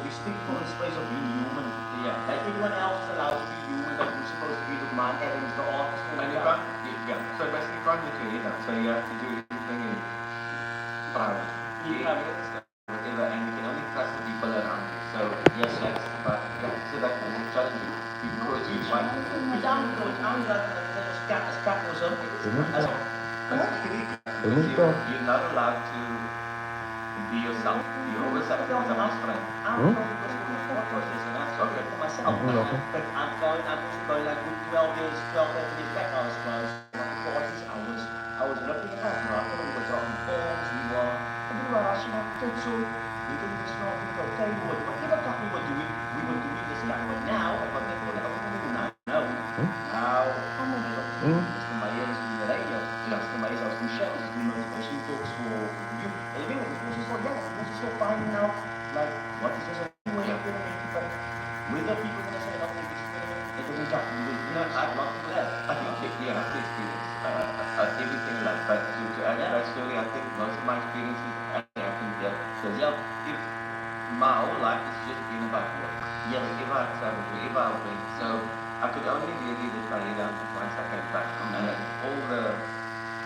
restrict from the space of being human. yeah, Like everyone else is allowed to be human, like you're supposed to be the man, Evans, the artist, and you can't, yeah, so basically you can't get your head up. So you have to do everything in private. Whatever, and you can only trust the people around you. So yes, that's but so that was challenging because you find you're not allowed to be yourself. You always have to be someone's friend. Okay. For myself. But I'm going like with 12 years back I was close. I was looking at that, right? We were dropping bombs, we were rushing up to we didn't just not think okay, whatever that we were doing this stuff. But now, I got that one, now, Mr. Myers from the radio, Mr. Myers out from shows, we motivation talks for you. And even it was just like, we're just finding out, like, what is this anyway, but with the people that say nothing, it doesn't jump. I'd love to do that. I think you have to experience everything like that. To add to that story, I think most of my experiences actually happened here. So if my whole life has just been about work. Yeah, wherever I traveled, wherever I went. So I could only really lift my head up once I came back. And all the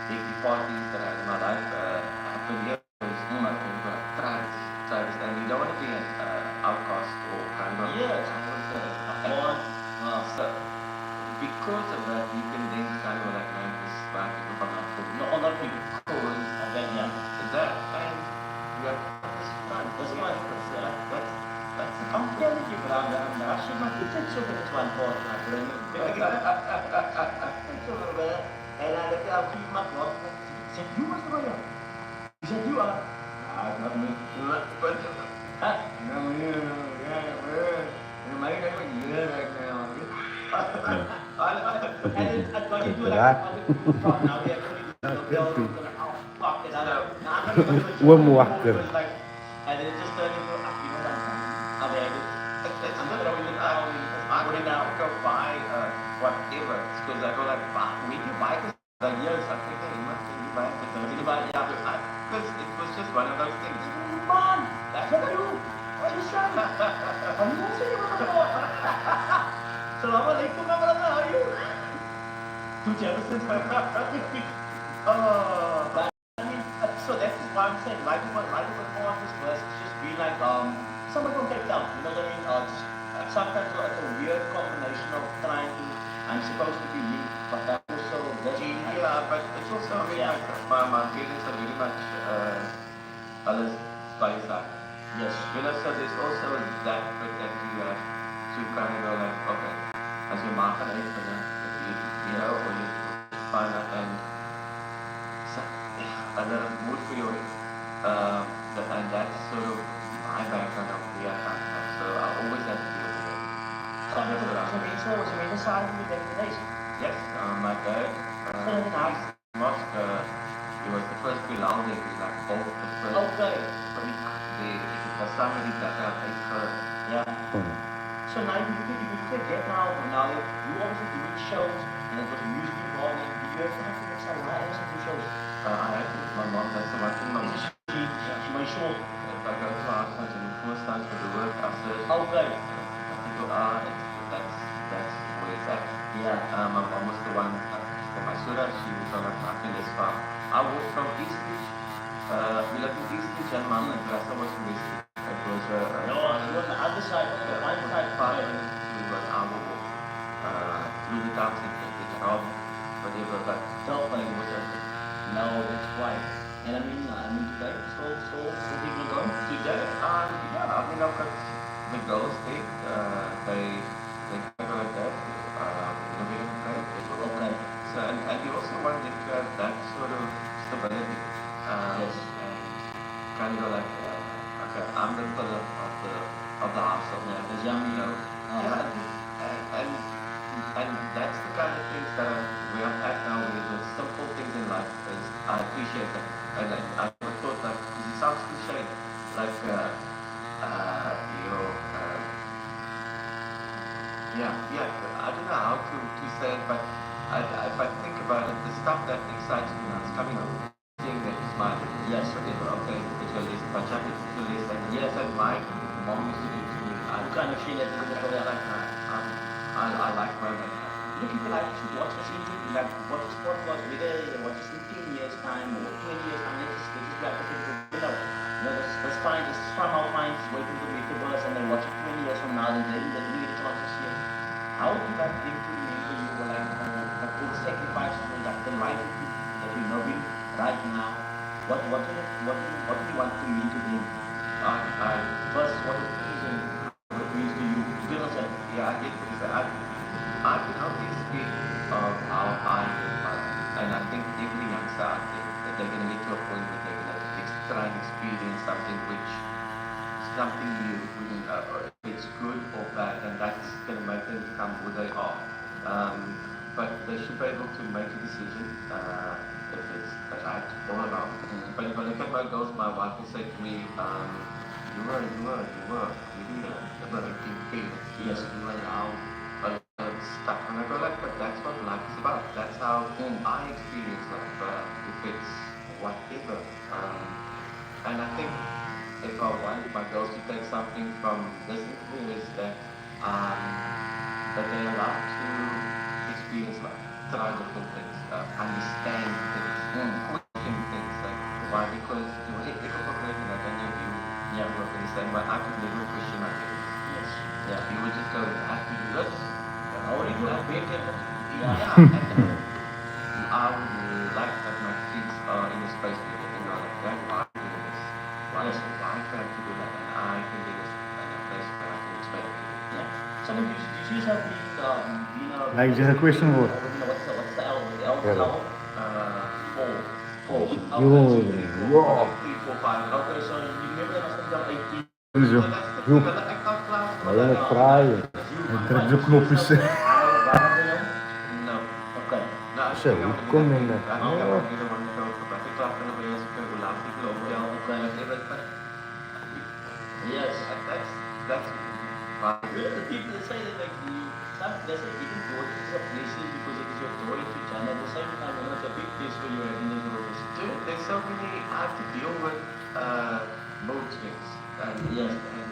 big parties that I had in my life happened here. Tribes, and you don't want to be an outcast or kind of so because of that, you can then kind of like man this bad people from out for no other people cause that and you have this fun. That's I'm telling you, but I should not put it so that it's one part. And I look at my blood, said, you was the lawyer. He said, you are. Not me. But Huh? no, you might have a year right now. And then I got into like, I would talk now, they're gonna, oh, fuck it, now I'm gonna go to the One church, more and after. it was like, and then it just turned into, you know what, I'm there, It's I'm not throwing it out, I'm put it gonna out. go buy whatever because I go like, we can buy this the years. I think hey, can you buy it? Can you buy it? Yeah. Because it was just one of those things. Man, that's what I do. What you say? I'm not saying what I'm doing. Assalamualaikum, my brother. How are you? Two Jeffersons. But I mean, so that's why I'm saying right before this verse, it's just be like someone don't take down. You know what I mean? Just, sometimes it's a weird combination of trying to. I'm supposed to be me, but that also doesn't. Yeah, but it's also like my feelings are very much others by your side. Yes. You know, so there's also that bit that you have to kind of go like, okay, as your mark and you know, or you find out and so, other mood for your and that's sort of my background of where I come from. So I always have to be able to Was er een side of your destination? yes, my dad, mosque, he was the first Bilal there, he was like both the first. Okay. The somebody that Yeah. So now you could get now you obviously doing shows and it was music involved and you have to say why else do shows? I had to, my mom, that's the one thing my mom. She made sure. If I go to our house and before it starts with the work, I said, Okay. people that's where it's at. Yeah. My mom was the one for my surah, she was on a fucking list farm. I walked from Eastridge, we lived in Eastridge and mom and Grassa was from Eastridge. It was No, you on the other side, the one side. 5 minutes to an hour walk through the town center, the job, whatever, but Telephone. it was a No, that's right. And I mean today, so people are going. today, yeah, I mean, I've got the girls, they go like that, living in great. Okay. So, and you also want to have that sort of stability. Yes. And kind of go like, okay, I'm the pillar of the household. Yeah, there's young, you know. Yeah, and that's the kind of things that we are at now with the simple things in life is I appreciate them. And I never thought that, because it sounds cliche, like, I don't know how to say it, but if I think about it, the stuff that excites me now is coming up, seeing that it's my, Yes. okay, it's your list, but check it's your list, and yes, and my mom used to do to me, I'm kind of feeling it. I like romance. You know, people like to watch this interview, like watch the sport was whether they watch this in 10 years time or 20 years time, they just like the people, let's somehow find its way to the metaverse and they watch it 20 years from now and then they didn't get a chance to see it. How do that bring to remember you or like all the sacrifices or like the life that you're living right now? What do you want to mean to them? First, what it is and what it means to you. You get what I'm saying? Yeah, I get what you say. I can only speak of how I live my life. And I think every youngster out there, that they're going to get to a point where they're going to try and experience something new, if it's good or bad, and that's going to make them become who they are. But they should be able to make a decision if it's right or wrong. But if I look at my girls, my wife will say to me, you were really liberating thing. Yes, you were now stuck. And I go like, but that's what life is about. That's how I experience life. If it's whatever. And I think if I want my girls to take something from this interview is that they're allowed to experience life, try different things, understand things, question things. Like, why? Because the way they go for granted, I don't know if you will understand, but I could never question my parents. Yes. Yeah. You would just go, I have to do this. How do you like big Yeah. And I would like that my kids are in a space where they can go like that. Why do this? Why can't you do that? And I can do this in a place where I can expect it. Yeah. So did you yourself been Like just a question word. What's the L? Hello. Four. Yo. 3, 4, 5. Okay, so you remember that was number 18. Zo. Joep. Maar je moet fraaien. Hij trekt de knopjes. No. Okay. Zo, hoe kom je dat? Yes. That's The people that say that like they say eating goat is a place because it is your joy to chant. At the same time, it's a big place where you are in the world. Dude, there's so many. I have to deal with mood swings. Yes. And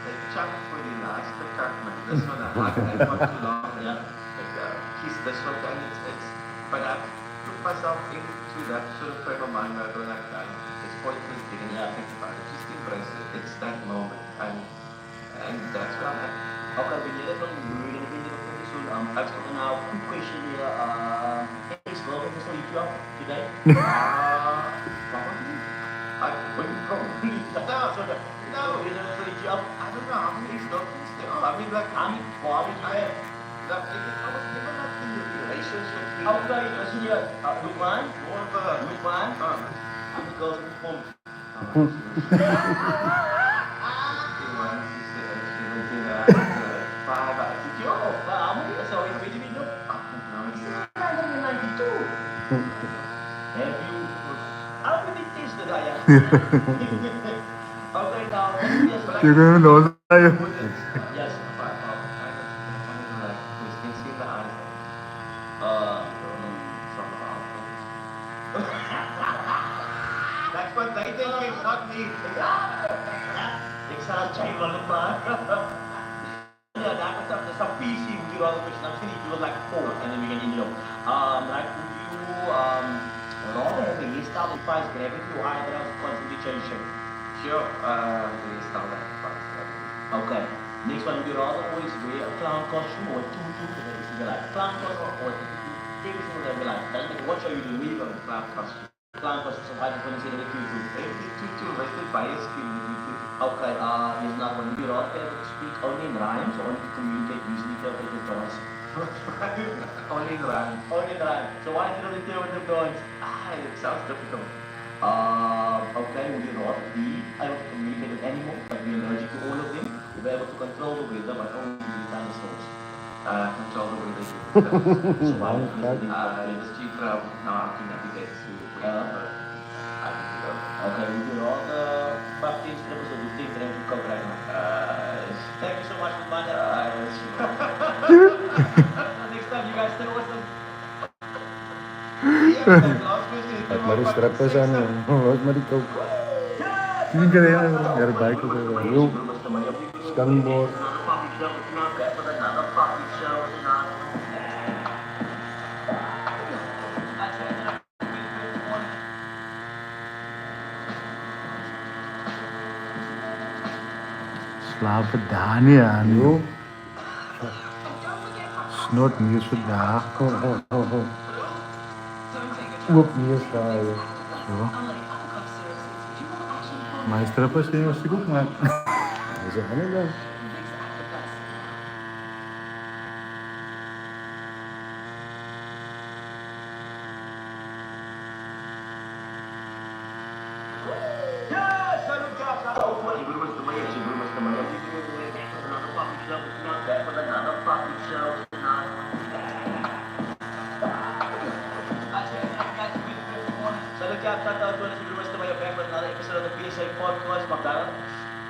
the chunk for the last man. This one I've got too long. Yeah. Like, he's this one, and it's. But I've put myself into that sort of frame of mind where I go like, it's pointless getting think about it. Just embrace it. It's that moment, and that's what I'm at. Okay, we need to really soon. Now, quick question here. Any slogan for you today? Probably. I wouldn't probably. No, You know, for you up. I don't know how many slogans there are. I mean, like, I'm Bobby. I was never like in the relationship thing. Okay, listen here. Lukman. More of a Lukman. I'm the girl from home. Yo, kamu ni kasih orang video video. 1992. Have you? How many things did I have? Okay, now yes, but Je kunt nog zeggen. yes. That's what they think, not me. Ik zal het checken van de plan. Yeah, that was up to some PC would you rather question. I'm saying you were like 4 and then we can end it up. Like would you rather have a hairstyle that defies gravity or eyebrows that concentration? Sure, style that defies gravity. Okay. Next one, would you rather always wear a clown costume or a tutu? So you're like clown costume or a tutu? Take it from there, like, doesn't matter what show you do, where you go. Clown costume. Clown costume, so I just want to say the tutu. Tutu, rested bias skin. Okay, here's another one. Would you rather be able to speak only in rhymes or only to communicate using interpretive dance? Only in rhyme. Only in rhyme. So why did you do interpretive dance? It sounds difficult. Okay, would you rather be able to communicate with animals, but be allergic to all of them, or be able to control the weather, but only with dinosaurs? Control the weather. So why would you do The street crowd now to navigate through weather. I can do that. Okay, would you rather 15 strippers or 15 grams of coke right now? Thank you so much for my Next time you guys stay awesome. Laat maar die strippers aan. Wat maar die kook. 10 keer heen erbij komen. Yo. Scanboard. Slapen daar niet aan, joh. Snort nieuws vandaag. Oep, nieuws draaien. Zo. Mijn strippers zijn een stuk ook, maar... Dat is een ander dan.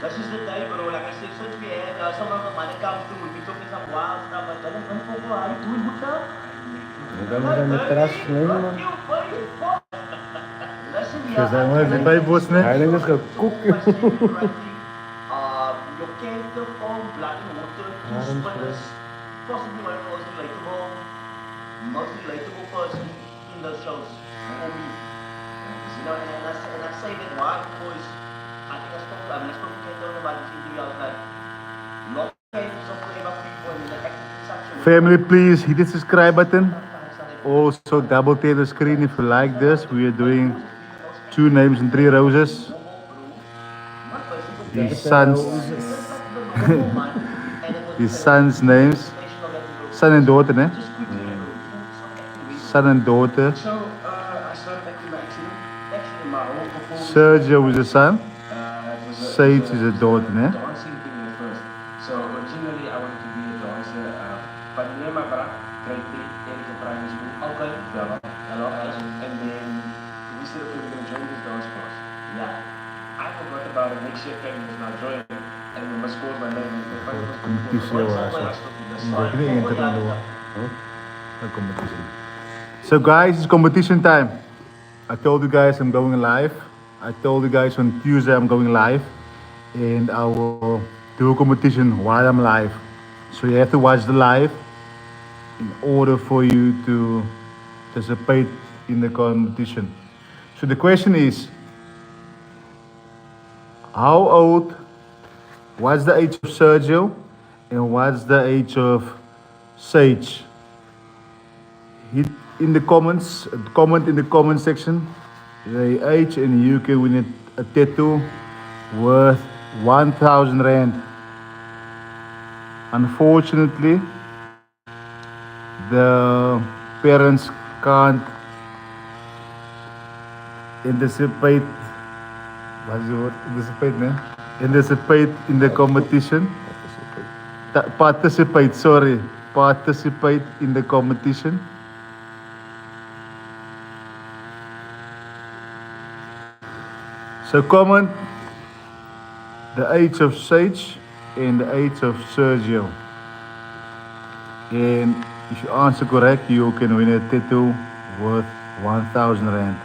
This is the day, bro. Like I said, since we had some of the money comes through, we took some wild stuff, but then when people are doing good stuff. Dan moet je met terras nemen, man. Listen, Je zei maar even bij bos, ne? Hij denkt dat je koekt. Your character form, blood and water, two spinners, possibly one of the most relatable person in those shows for me. You know, and I say that why? Because I think I spoke to Kendall about this evening. I was like, not characters of flavor people and they're acting in such a way. Family, please hit the subscribe button. Also, double tap the screen if you like this. We are doing 2 names and 3 roses. His son's names. Son and daughter, ne? Son and daughter. So, I started acting by accident. Actually, Sergio is a son. Sage is a daughter, né? Dancing thing at first. So originally I wanted to be a dancer, but near my brother, grade 3 in the primary school. Okay. Yeah. And And then we said, okay, we're going to join this dance class. yeah. I forgot about it. Next year came and was not joining. And we must call my name. Competitie was competition. So guys, it's competition time. I told you guys I'm going live. I told you guys on Tuesday I'm going live, and I will do a competition while I'm live. So you have to watch the live in order for you to participate in the competition. So the question is, how old, what's the age of Sergio, and what's the age of Sage? Hit in the comments, comment in the comment section the age, and you can win a tattoo worth 1,000 rand. Unfortunately, the parents can't anticipate. What's the word? Anticipate, ne? Anticipate in the competition. Participate, sorry. Participate in the competition. So comment the age of Sage and the age of Sergio. And if you answer correct, you can win a tattoo worth 1,000 rand.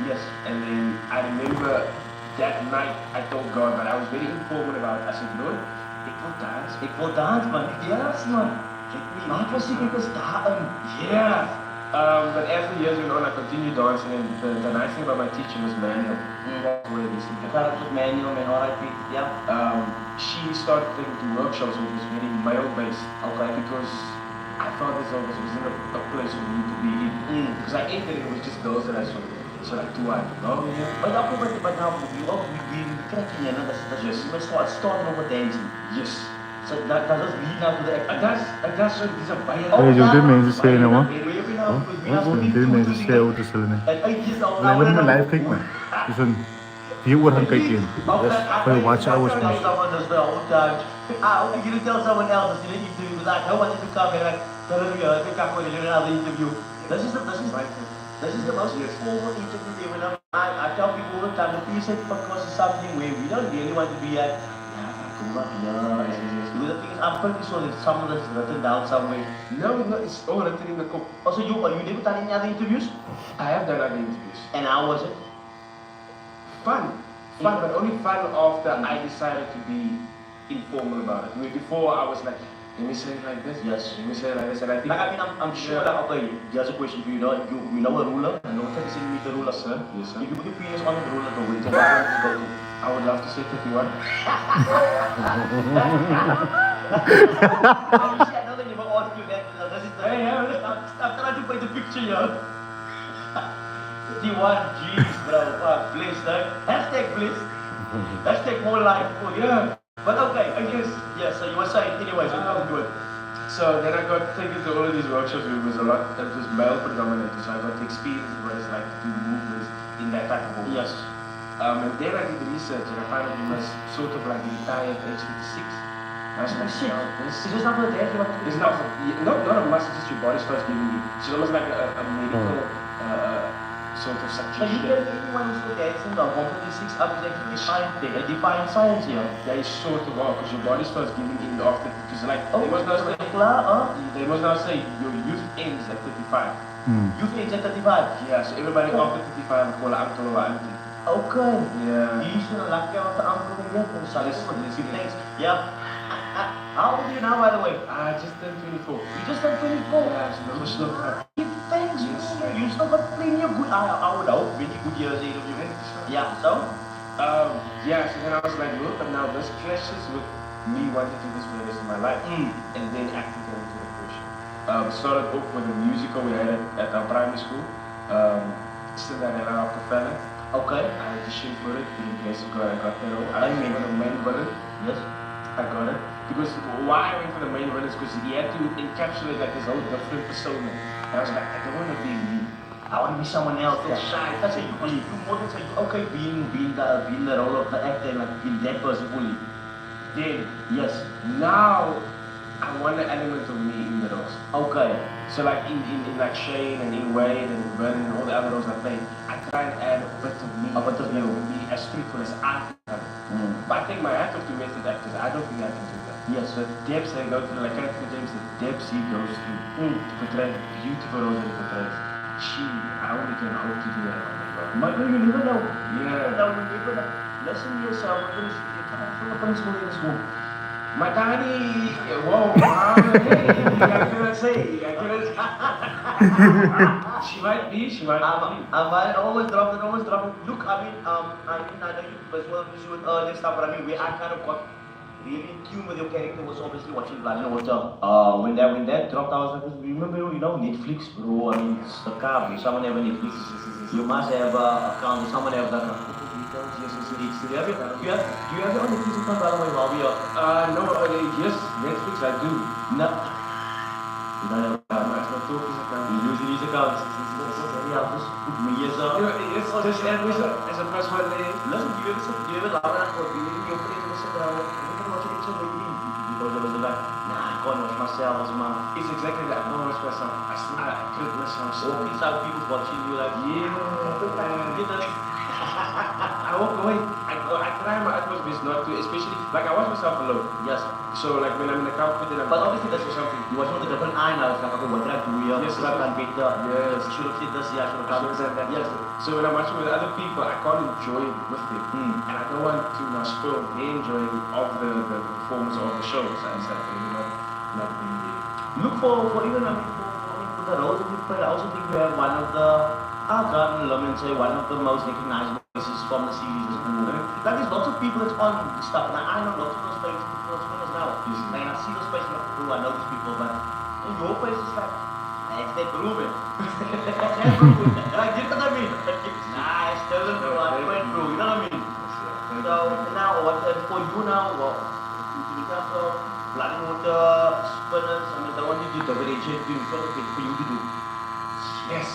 Yes, and then I remember that night I told God, but I was very informed about it. I said, Lord, ik wil dance. Ik wil dans, man. Yes, man. Maak muziek, ik is daarin. Yeah. But as the years went on, I continued dancing, and the nice thing about my teacher was manual. That's what it is. Shout out to Manuel, man. Alright, yeah. She started taking to workshops which was very male-based. Okay. Because I felt as though this wasn't a place for me to be in. Because I entered it was just girls that I saw. So like two I know. But now we've been tracking, you know, Yes. we starting over dancing. Yes. So that does us lead now to the That's what these are buying. Hey, jy dit mense sê nou man. We Dit mense sê hoe te hulle nie. Hulle moet my live kyk man. Dis 'n hier oor gaan kyk in. Dis vir watch hours man. How can you tell someone else in an interview that I don't want you to come and like tell them I think I'm going to do another interview. This is the most formal interview ever. I tell people all the time, the piece of podcast is something where we don't really want to be at. Kuma, because the thing is, I'm pretty sure that some of this is written down somewhere. No, it's all written in the code. Also, you never done any other interviews? I have done other interviews. And how was it? Fun, but only fun after I decided to be informal about it. Before I was like, let me say it like this. Yes. Let me say it like this. And I think. Like, I mean, I'm sure that, okay, here's a question for you. You know a ruler? I know 36 meter ruler. Sir? Yes, sir. If you put your penis on the ruler, go with it. Go to. I would love to say 31. I know that never asked you that. Hey, I'm trying to paint the picture here. 51, jeez, bro. Bliss, hashtag bliss. Hashtag more life. Oh, yeah. But okay, I guess, yeah, so you were saying, anyways, we're not good. So then I got taken to all of these workshops. It was a lot, it was male predominated. So I got to experience what it's like to do movements in that type of movement. Yes. And then I did research and I found out you must sort of like retire at age 56. I was like, Shit. this Is this not for the dad? it's not a must, it's just your body starts giving you. It's almost like a medical sort of So you suggestion. tell anyone who's the dad syndrome, 156 up is actually define science here. That is sort of well, because your body starts giving in after, because like, Oh, they must now say, they must now say your youth ends at 35. Youth age at 35. Yeah, so everybody after 35 call uncle or auntie. Okay. Yeah. You should have lucky out the uncle and yet. Yes. Yeah. How old are you now, by the way? I just turned 24. You just turned 24. Yeah, so still Thanks, man. You still got plenty of good, I would hope, many good years ahead of you. Yeah, so? Yeah, so then I was like, look, but now this clashes with me wanting to do this for the rest of my life. And then acting came into the question. Started off with a musical we had at our primary school. Cinderella Rockefeller. Okay. I auditioned for it, in basically I got that role. I I mean- went for the main villain. Yes. I got it. Because why I went for the main villain is because he had to encapsulate like this whole different persona. And I was like, I don't want to be me. I want to be someone else. Still shy. That's it. You more than say, okay, being the role of the actor, like being that person fully. Then, Yes. now, I want an element of me in the roles. Okay. So like in like Shane and in Wade and Burn and all the other roles I played, I try and add a bit of me. A bit of you. Be as truthful as I can. But I take my hat off to method actors. I don't think I can do that. Yes. So the depths they go through, like character James, the depths he goes through to portray the beautiful roles that he portrays. I only can hope to do that on my God. But you never know. You Yeah. never know. You never know. Listen to yourself. You can't from the principle in this room. Matani, whoa, I cannot say. She might be. I always drop it. Look, I know you with earlier stuff, but I mean, where I kind of got really in tune with your character was obviously watching Blood and Water. When that dropped, I was like, remember, Netflix, bro. I mean, it's the car. If someone have a Netflix, you must have an account. If someone have that. Do you have your own Netflix account, by the way, while we are? No, yes, Netflix I do. No. You don't have an account. It's not Turkish account. You use these accounts. Yeah, just put me as a... It's just as a plus one day. Listen, do you ever laugh at what you open it and sit down? You can watch it lately. Because there was like, nah, I can't watch myself, man. It's exactly that. I don't watch myself. I could myself. So these are people watching you like, I walk away. I try my utmost best not to, especially like I watch myself alone. Yes. So like when I'm in the carpet and I'm But obviously that's or something. You watch with a different eye now. It's like, okay, what did I do here? Yes, Should I have done better? Yes. I should have said this, yeah, I should have done that. Yes. So when I'm watching with other people, I can't enjoy it with them. And I don't want to now spoil their enjoying of the performance of the show. So I said, not being there. Look for even, for the roles that you play, I also think you have one of the, one of the most recognizable voices from the series. Like there's lots of people that's on stuff, and I know lots of those faces, now. Like, and I see those faces, like, oh, I know these people, but in your face, it's like, it's that grooving. Like, you know what I mean? Nah, it's still in the right way through, you know what I mean? So, now, for you now, in terms of Blood and Water, Spinners, I mean, the one you do, the agent, what is it for you to do? Yes.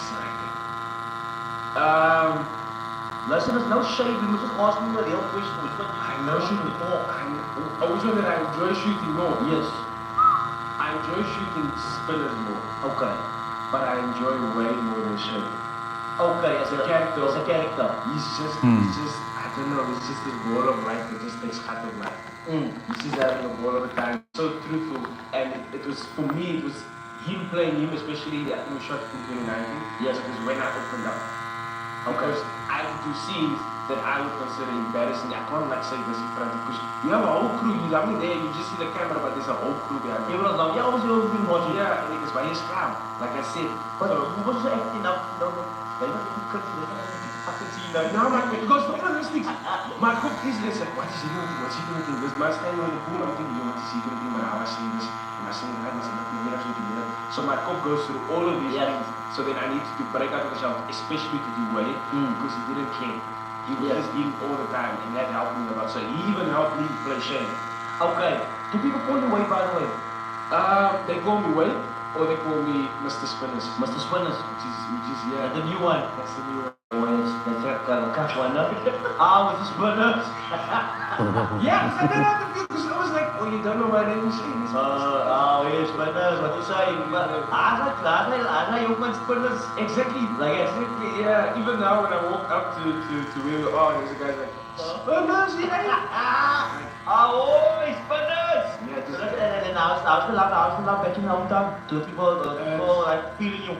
Listen, there's no shade, we must just ask me the real question, which one I know shooting more. Which one that I enjoy shooting more? Yes. I enjoy shooting Spinners more. Okay. But I enjoy way more than Shane. Okay, as a character. As a character. He's just, I don't know, he's just this ball of light that just takes cut of life. He's just having a ball of a time. So truthful. And it was, for me, it was him playing him, especially, I think we shot in 2019. Yes. It was when I opened up. Because I had to do scenes that I would consider embarrassing. I can't like say this in front of, because you have a whole crew, I mean there, you just see the camera, but there's a whole crew behind you. Everyone's like, yeah, obviously you've been watching. Yeah, and it is by his crowd, like I said. But So, who was acting up? No, they're not even cooking, they're not even fucking seeing that. no, because for all of those things, my cook is this, like, what is he doing? What's he doing? This man standing on the pool, I'm thinking, what is he going to do? How I see this, am I saying that? So my cook goes through all of these things, so then I need to break out of the shell, especially to do Wade, because he didn't care. He was just in all the time, and that helped me a lot. So he even helped me play Shane. Okay. Do people call you Wade, by the way? They call me Wade, or they call me Mr. Spinners. Mr. Spinners. Which is, yeah. The new one. That's the new one. Oh, yes, that's that cash one, no? Mr. Spinners. Yeah, because I didn't have to feel, because I was like, oh, you don't know my name is Shane. Yes, Spinners, what you say? I like Spinners. Exactly, Like, exactly, yeah. Even now when I walk up to where we are, there's a guy like, Spinners, yeah. Spinners! Yeah, just And how's the love back in your hometown? Do people like feeling you?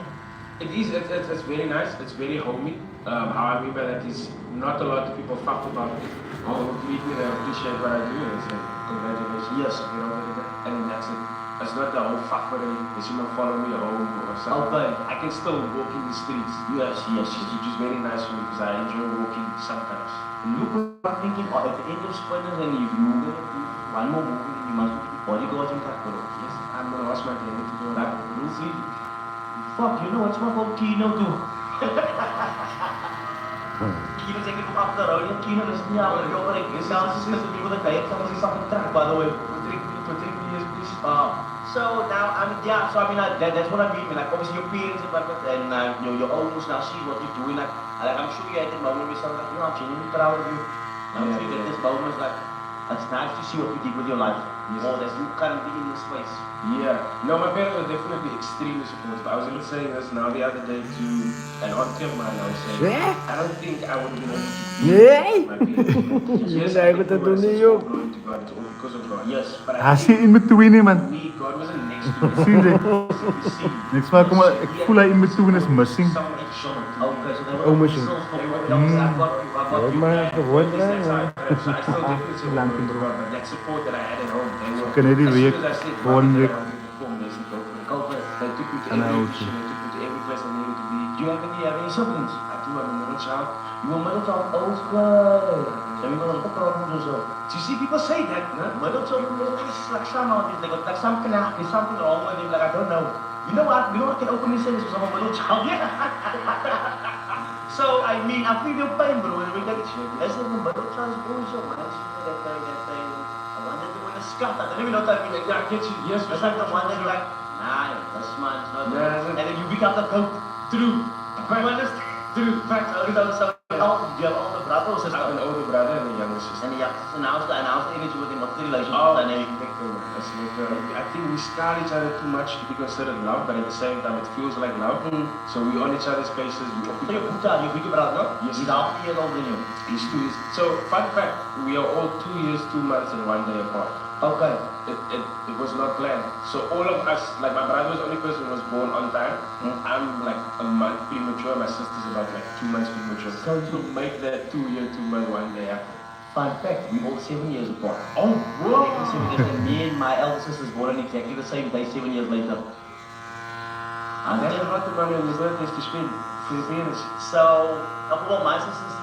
it is, it's very nice, it's very homey. How I mean by that is not a lot of people fuck about it. They would meet me, they appreciate what I do, and they say, congratulations. Yes. You know, and that's it. It's not the whole fuck with it. They should not follow me home or something. Okay. I can still walk in the streets. Yes. Which is very nice for me because I enjoy walking sometimes. Look, I'm thinking at the end of Spinners and if you're going to do one more movie, you must be bodyguards in Kakuro. Yes, I'm gonna watch my clinic to go Like, back. Lucy, fuck, you know what's my whole Kino do? even taking them up the road, and you know, listen, yeah, I'm going to this sounds just because people that say something track, by the way. For 3 years, please. So now, so I mean, that's what I mean. Like, obviously, your parents and your almost now see what you're doing. Like, I'm sure you had that moment where you like, I'm genuinely proud of you. I'm sure that this moment is like, it's nice to see what you did with your life. Or that you currently in this space. Yeah. No, my parents were definitely extremely supportive. I was even saying this now the other day to an auntie of mine. I was saying, I don't think I would have been able to be my parents. Yes, I think we were so glory to God. It's all because of God. Yes, but Hij zit in between, man. God wasn't next to me. Zie je? Niks maar, kom maar, ik voel hij in between is missing. Okay, so they were Oh, missing. Maar gewoon So I still definitely support glory to God, but that support that I had at home, they were. Kan hierdie week, volgende week. They took me to En every hij audition, they took me to every place I needed to be. Do you have any siblings? I do have a middle child. You were middle child, old school. So you know, so. Do you see people say that? No? Middle child, it's like somehow, like something, there's something wrong with him, like I don't know. You know what I can openly say this because I'm a middle child. So, I mean, I feel your pain, bro. When we get shit. That's the middle child is always so much. I wanted to win a scat. I don't even know what I mean. Like, I get you. Yes, it's like the one that like, nah, that's mine. It's not and then you become the goat. True. True. Facts. You have older brother or sister? I have an older brother and a younger sister. And now it's the energy with him. What's the relationship? Oh, I think we scar each other too much to be considered love, but at the same time it feels like love. So we're on each other's faces. So your big brother, no? Yes. He's half a year older than you. He's 2 years. So fun fact, we are all 2 years, 2 months, and 1 day apart. Okay. It was not planned. So all of us, like my brother was the only person who was born on time. I'm like a month premature. My sister's about like 2 months premature. So to make that 2 year, 2 month, 1 day happen. Fun fact, we all 7 years apart. Oh, bro! And me and my elder sister was born on exactly the same day, 7 years later. And that's a lot of money on your birthdays to spend for your parents. So, well, my sister's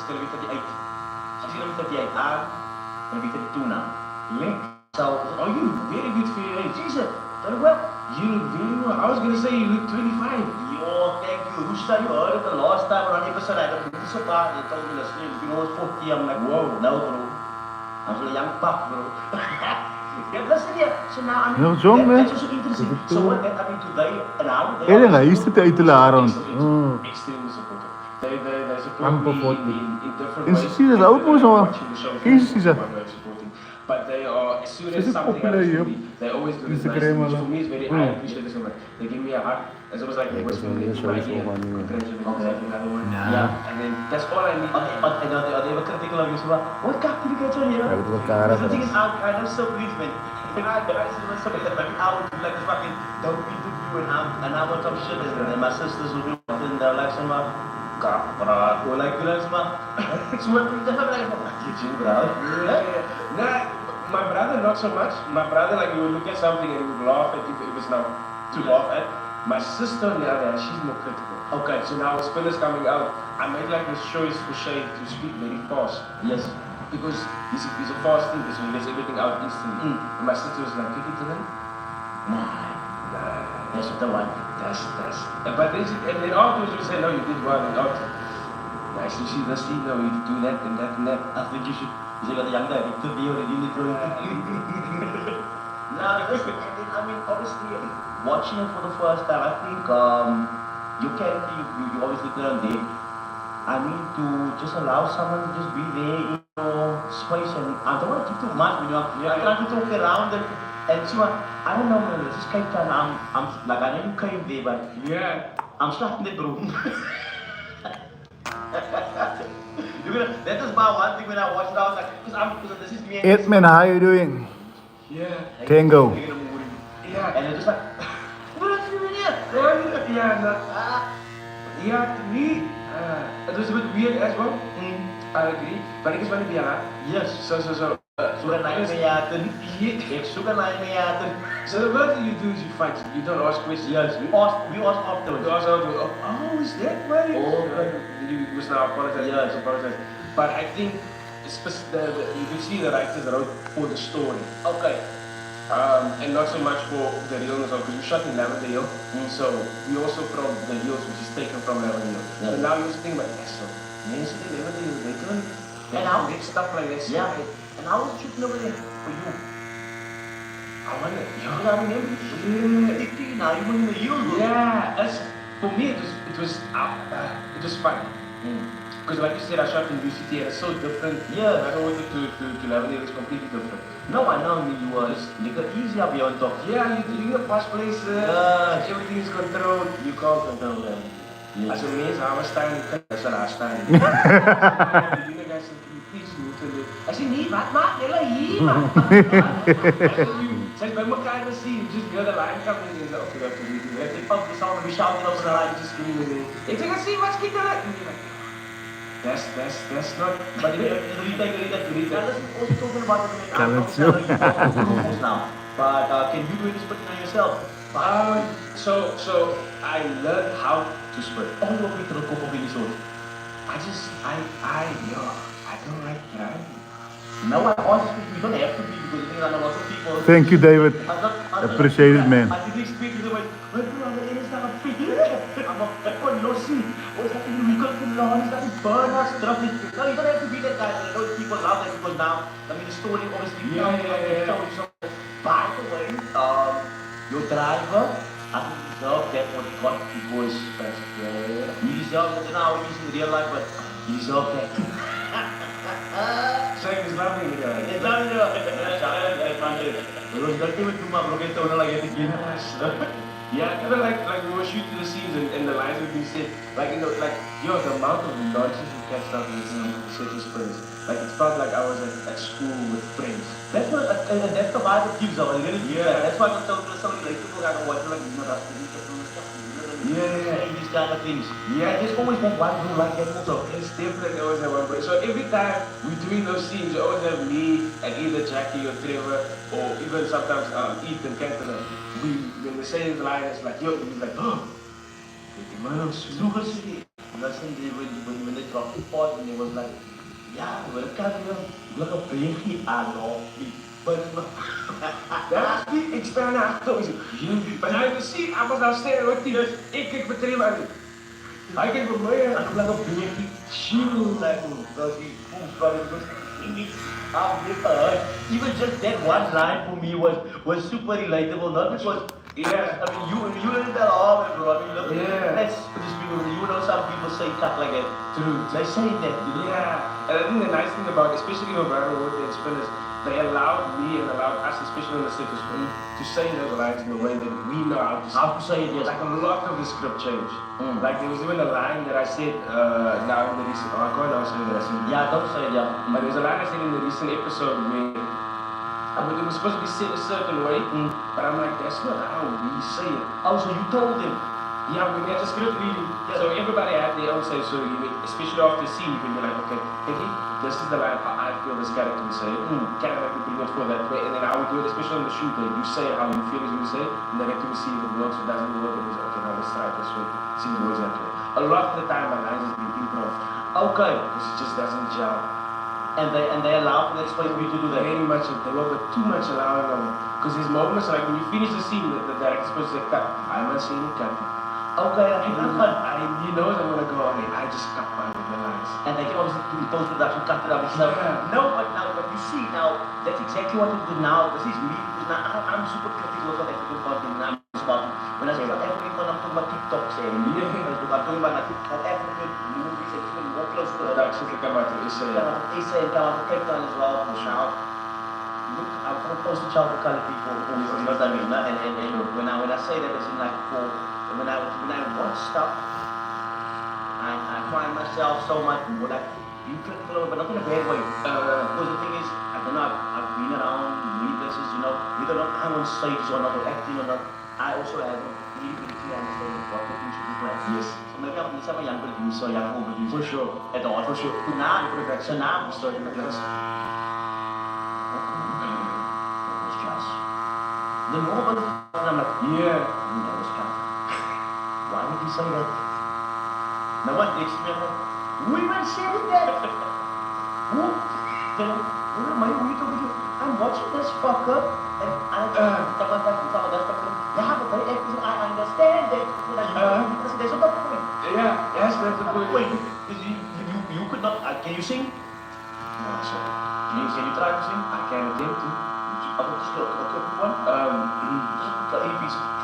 going to be 38. She's going to be 38. I'm going to be 32 now. Link. So, Oh, you look very good for your age. Jesus, very well. You look very well. I was gonna say you look 25. Yo, thank you. Who said you heard it the last time around? You said I got a surprise. They told me this name. You know, it's 40. I'm like, whoa, no, bro. I'm still a young pup, bro. Yeah, listen here. So now I'm. Heel jong, man. That's also interesting. So what? I mean, today and now. Kaya nga, is het uit te laren. Extremely supportive. They support me in different En ways. ze zien het ook mooi zo. Watching the show, Kies ze. one way of supporting. But they are, as soon as Is it something popular happens to here? me, they always do this nice Instagram thing, which or- for me is very, I appreciate this so much. They give me a hug, and so it was like, what's was my really idea? funny. Congratulations, another one. Yeah. And then that's all I need. Okay, and are they ever critical of you? So, what got you to get on here? Hij heeft wat karen. The thing is, I'm kind of so pleased, man. I was so that maybe I would do like this fucking dope interview and I want some shit and my sisters would do it and they're like some or like you know some it's what we have like you bro. Nah, my brother not so much. My brother like he would look at something and he would laugh at if it was now to laugh at. My sister on the other hand, she's more critical. Okay, so now when Spin is coming out, I made like this choice for Shay to speak very fast. Yes. Because he's a fast thinker, so he lets everything out instantly. And my sister was like, take it to them. Nah. That's what I want. That's. But then and then afterwards you say, no, you did well. And after, nice to see this thing, no, you do that and that and that. I think you should. You say got the young guy. To be already in the drawing. Nah, because I mean, obviously, watching it for the first time, I think you obviously learn there. I mean, to just allow someone to just be there in your space, and I don't want to keep too much, you know. I try to talk around and so I don't know, man. This is kind of I'm like I know you came there, but Yeah. I'm starting it, bro. That is my one thing when I watched it. I was like, because this is me. And Edman, how you doing? Yeah. Tango. Yeah. And they're just like, what are you doing here? Yeah, to me, it was a bit weird as well. I agree. But it is when we are. Yes. So. Suka naik meyaten. Suka naik meyaten. So the first thing you do is you fight. You don't ask questions. Yes, we ask afterwards. You ask afterwards. Oh, is that way? Oh, okay. You must now apologize. Yes. Apologize. But I think you can see the writers wrote for the story. Okay. And not so much for the realness of, because we shot in Lavender Hill, so we also from the hills which is taken from Lavender Hill. Yeah. So now you think about that, so Mensen die never they don't And how- get stuff like that. Yeah. And how was it shooting over there for you? I wonder. Yeah, I remember you shooting. Now you were in the heels. Yeah, that's for me. It was fun. Because like you said, I shot in UCT and it's so different. Yeah. I don't want it to Lavender, it's completely different. No, I know. I mean, you were easy up here on top. Yeah, you get posh places, everything is controlled, you can't control them. Yes. As a mens, I was staan, that's what I staan. Die guys said, please move to the... I said, nee, wat maak julle hier, man? Sy by mekaar gesien, just the other line coming in, okay, that's what we do. They pumped the sound and we shouted over the line. Just screaming. Ek sê, "Sien wat skiet hulle?" That's not. But Now, listen, also talking about the Talent show. now. But can you do any spitting on yourself? So I learned how to spit. Oh, you want me to look up in this one? I don't like trying. No, I honestly, you don't have to be because I think I know lots of people. Thank you, David. I'm not Appreciate it, man. I didn't speak to them like, what do you want to do? I'm a freaking I'm a fucking lossy. What's that thing? We got to learn. Is that burn us, drop it? No, you don't have to be that guy. I know people love that because now, I mean, the story obviously. Yeah. So, by the way, your driver, I think he deserved that what he got because he deserved it. Now he's in real life, but he deserved that. Shane is loving it. It's not in Yeah, even like we were shooting the scenes and the lines would be said, like the amount of nonsense we catch up in certain sprints. Like it felt like I was at school with friends. That's what, that's the vibe it gives out. Yeah. That's why I'm telling somebody like people that are watching like these kind of things. Yeah. There's always that one who like that also. It's definitely always that one. So every time we're doing those scenes, you always have me and either Jackie or Trevor or even sometimes Ethan Cantona. When we say his line, it's like, yo, he's like, oh, Listen, when they dropped the pod and it was like, yeah, welcome here. Look at baby, I love me. But that's the external actors. But I can see, I was downstairs with you. Ik kijk voor Trevor. Hij kijkt voor mij. I'm like a baby. Chill, like, does he even just that one line for me was super relatable, not because Yeah. I mean you learned that all, bro. I mean look, Yeah. that's just people. You know, some people say stuff like that. True. They say that. You know? Yeah. And I think the nice thing about, especially with Viral Wood and Spinners, they allowed me and allowed us, especially on the set of Spin, to say those lines in the way that we know how to say. How to say it? Yes. Like a lot of the script changed. Mm. Like there was even a line that I said now in the recent. I can't now say that I said. Yeah, don't say it. Yeah. But there's a line I said in the recent episode where it was supposed to be said a certain way, but I'm like, that's not how we say it. Oh, so you told him? Yeah, we had a script reading. Yeah. So everybody had their own say. So especially after the scene, you can be like, okay, Peggy, this is the line how I feel this character will say it. Can I make it pretty much for that way? And then I would do it, especially on the shoot, that you say how you feel as you say it, and then actor will see if it works or doesn't work, and he's like, okay, now let's try it this way. See if it works that way. A lot of the time, my lines has been improv. Okay. Because it just doesn't gel. And they allow for that space for you to do that. Very much, they were but too much allowing of it. Because there's moments like when you finish the scene, the director's supposed to say, cut. I must say, cut. Okay, He knows I'm gonna go on it. I just cut by with the lines. and they can obviously do post-production, cut it up and stuff. Yeah. No, but you see now, that's exactly what we do now. This is me, because now I'm super critical of South African content now. When I say South African content, I'm talking about TikToks and I'm talking about South African movies and even more close to Productions that come out of Israel. Issa and come out of Cape Town as well, for shout. Look, I'm from poster child for colored people, you know what I mean? And when I say that, it's in like when I watch stuff, I find myself so much more like you critical, but not in a bad way. Because the thing is, I don't know, I've been around many places, you know, whether or not I'm on stage or not, or acting or not, I also have a really good clear understanding of what the things should be played. Yes. So maybe I'm just a young producer, young old producer. For sure. At all. For sure. Now, so now I'm starting to Yes. the normal, and I'm like, Yeah. that was tough. Why would he say that? Now what next to me, I'm like, women said that. Who? Then what am I talking to? I'm watching this fuck up, and someone that's fucking, yeah, but I understand that. There's a point. Yeah. Yes, that's the point. Because you can you sing? No, sorry. Can you try to sing? I can attempt to. One?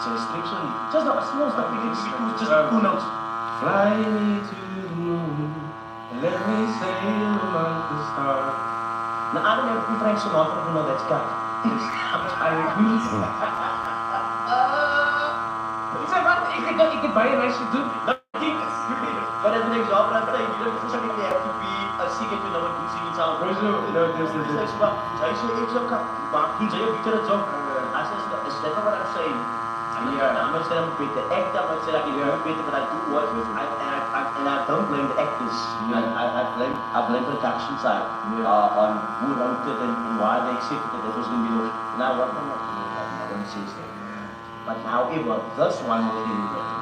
It's a restriction. Just a small stuff. Just two notes. Fly me to the moon, and let me sail among the stars. Now, I don't have two Frank Sinatra to know that's cut. I agree. Ik heb bijna niks te doen. But as an example, I'm saying you don't necessarily have to be a singer to know what good singing sounds. He's a better job. That's not what I'm saying. I'm not saying I'm a better actor, I'm not saying I can do better, but I do what and I don't blame the actors. I blame the production side on who wrote it and why they accepted it. That was the middle. Now what I'm not doing, no one says that. But however, this one was really better.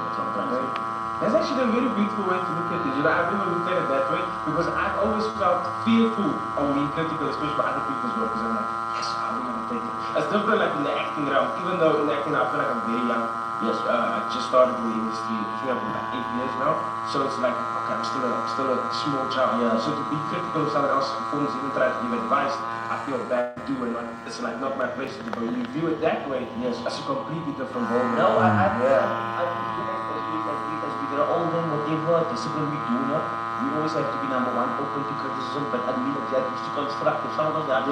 That's actually a very beautiful way to look at it. You know, I've never looked at it that way because I've always felt fearful of being critical, especially for other people's work. Because I'm like, yes, how are we going to take it? It's different like in the acting realm. Even though in the acting I feel like I'm very young. Yes, I just started in the industry. I think I've been like 8 years now. So it's like, okay, I'm still a small child. Yeah. So to be critical of someone else's performance, even try to give advice, I feel bad to do, and it's like not my place to do. But when you view it that way, yes, it's a completely different ballgame. No, we're older, whatever discipline we do, no? We always have to be number one, open to criticism, but I mean that it's too constructive. Some of us are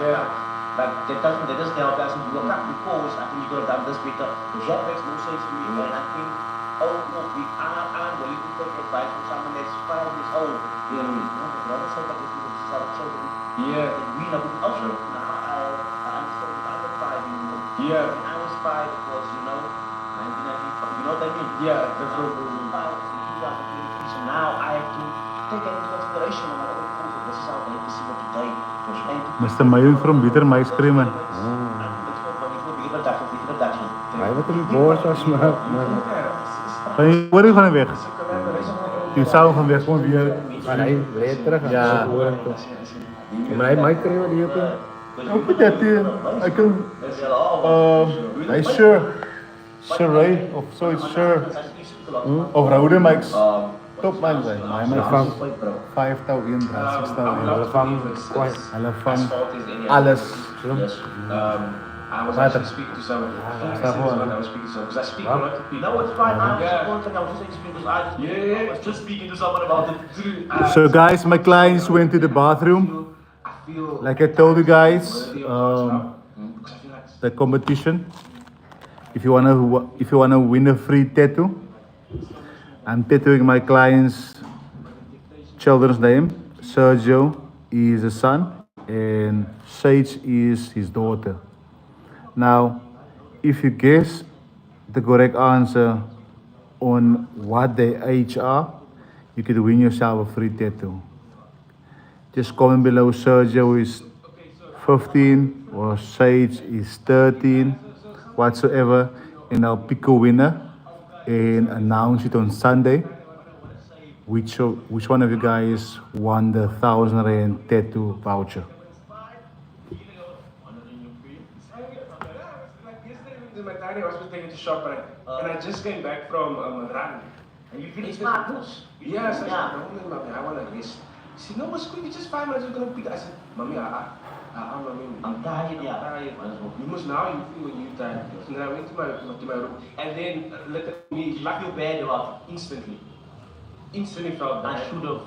like that doesn't help us to do a because I think you could have done this better. That makes no sense to me, and I think we are willing to take advice from someone that's 5 years old. We also like this is our children. Yeah. We know also now I understand if I was 5 anymore. Yeah. When I was 5 it was, 1995. You know what I mean? Yeah, definitely. So now I have to take that into consideration and I'm like, oh, this is how I need to see what today. Mr. Mayung from Bitter Mice Cream. Ay, wat een boos was, maar... Hoor je gewoon weg? Je zou gewoon weg, gewoon weer. Maar hij weer terug. Ja. Maar hij maakt er iemand die ook in. Ook met dat, hij kan... Hij is Sir. Sir Ray, of zoiets, Sir. Of Rode Mike's. Top man zijn. Maar hij maakt van 5.000, 6.000. Hulle vang Alles. I was actually speaking to someone. I was speaking to someone because I speak a lot to people. No, it's fine. I was just speaking because I was just speaking to someone about it. So guys, my clients went to the bathroom. Like I told you guys, the competition. If you wanna win a free tattoo, I'm tattooing my client's children's name. Sergio is a son and Sage is his daughter. Now, if you guess the correct answer on what their age are, you could win yourself a free tattoo. Just comment below Sergio is 15 or Sage is 13, whatsoever, and I'll pick a winner and announce it on Sunday. Which one of you guys won the 1,000 Rand tattoo voucher? My tiny was taken to shop, and I just came back from run. And you feel smart, Yes, I said, Mommy, I want to rest. She said, no, it's quick, it's just 5 minutes, we're going to pick. I said, Mommy, I'm tired, You must now, you feel when you're tired. So then I went to my room, and then literally, I feel bad about it. Instantly felt bad. I should have.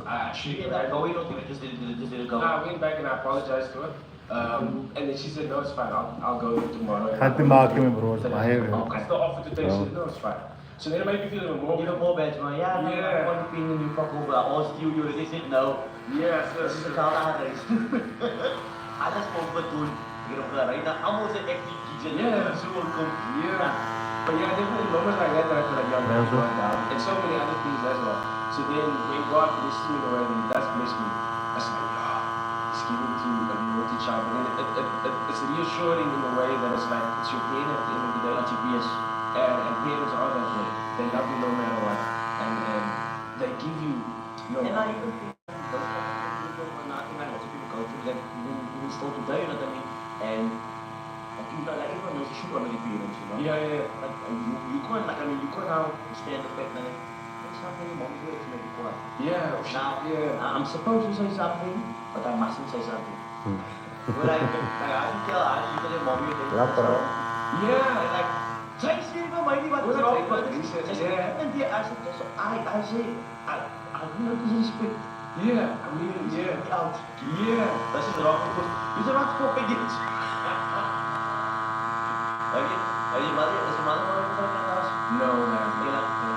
I should have. Going or just did it go? I went back and I apologized to her. And then she said, no, it's fine, I'll go in tomorrow. Gaat te maken met brood, maar I still offered to take, she said, no, it's fine. So then it made me feel even more bad, man. Yeah, one opinion you fuck over. I asked you already said no. Yes, this is a car race. I just want to do right now. I'm also acting kitchen. Yeah, so welcome. Yeah. But yeah, definitely moments like that I feel like young man going down. And so many other things as well. So then when God blessed me in a way that He does bless me, I was like, He's giving to a naughty child. And then it's reassuring in a way that it's like it's your pain at the end of the day. It's your peers. And parents are that way. They love you no matter what. And they give you And I even think those people go through that even still today, you know what I mean? And I think that everyone knows you should honor your parents, you know? Yeah. Like, you can't, you can't now stand the fact that say something, mom's going to make me quiet. Yeah, Now, yeah. I'm supposed to say something, but I mustn't say something. When I tell your mommy, Yeah. like, say something, mommy, what is wrong? And I said, so I say, I will not disrespect. Yeah, I mean, yeah. Out. Yeah. Dat is wrong because you don't have to copy this. Have you mother? Is your mother already from that house? No, man.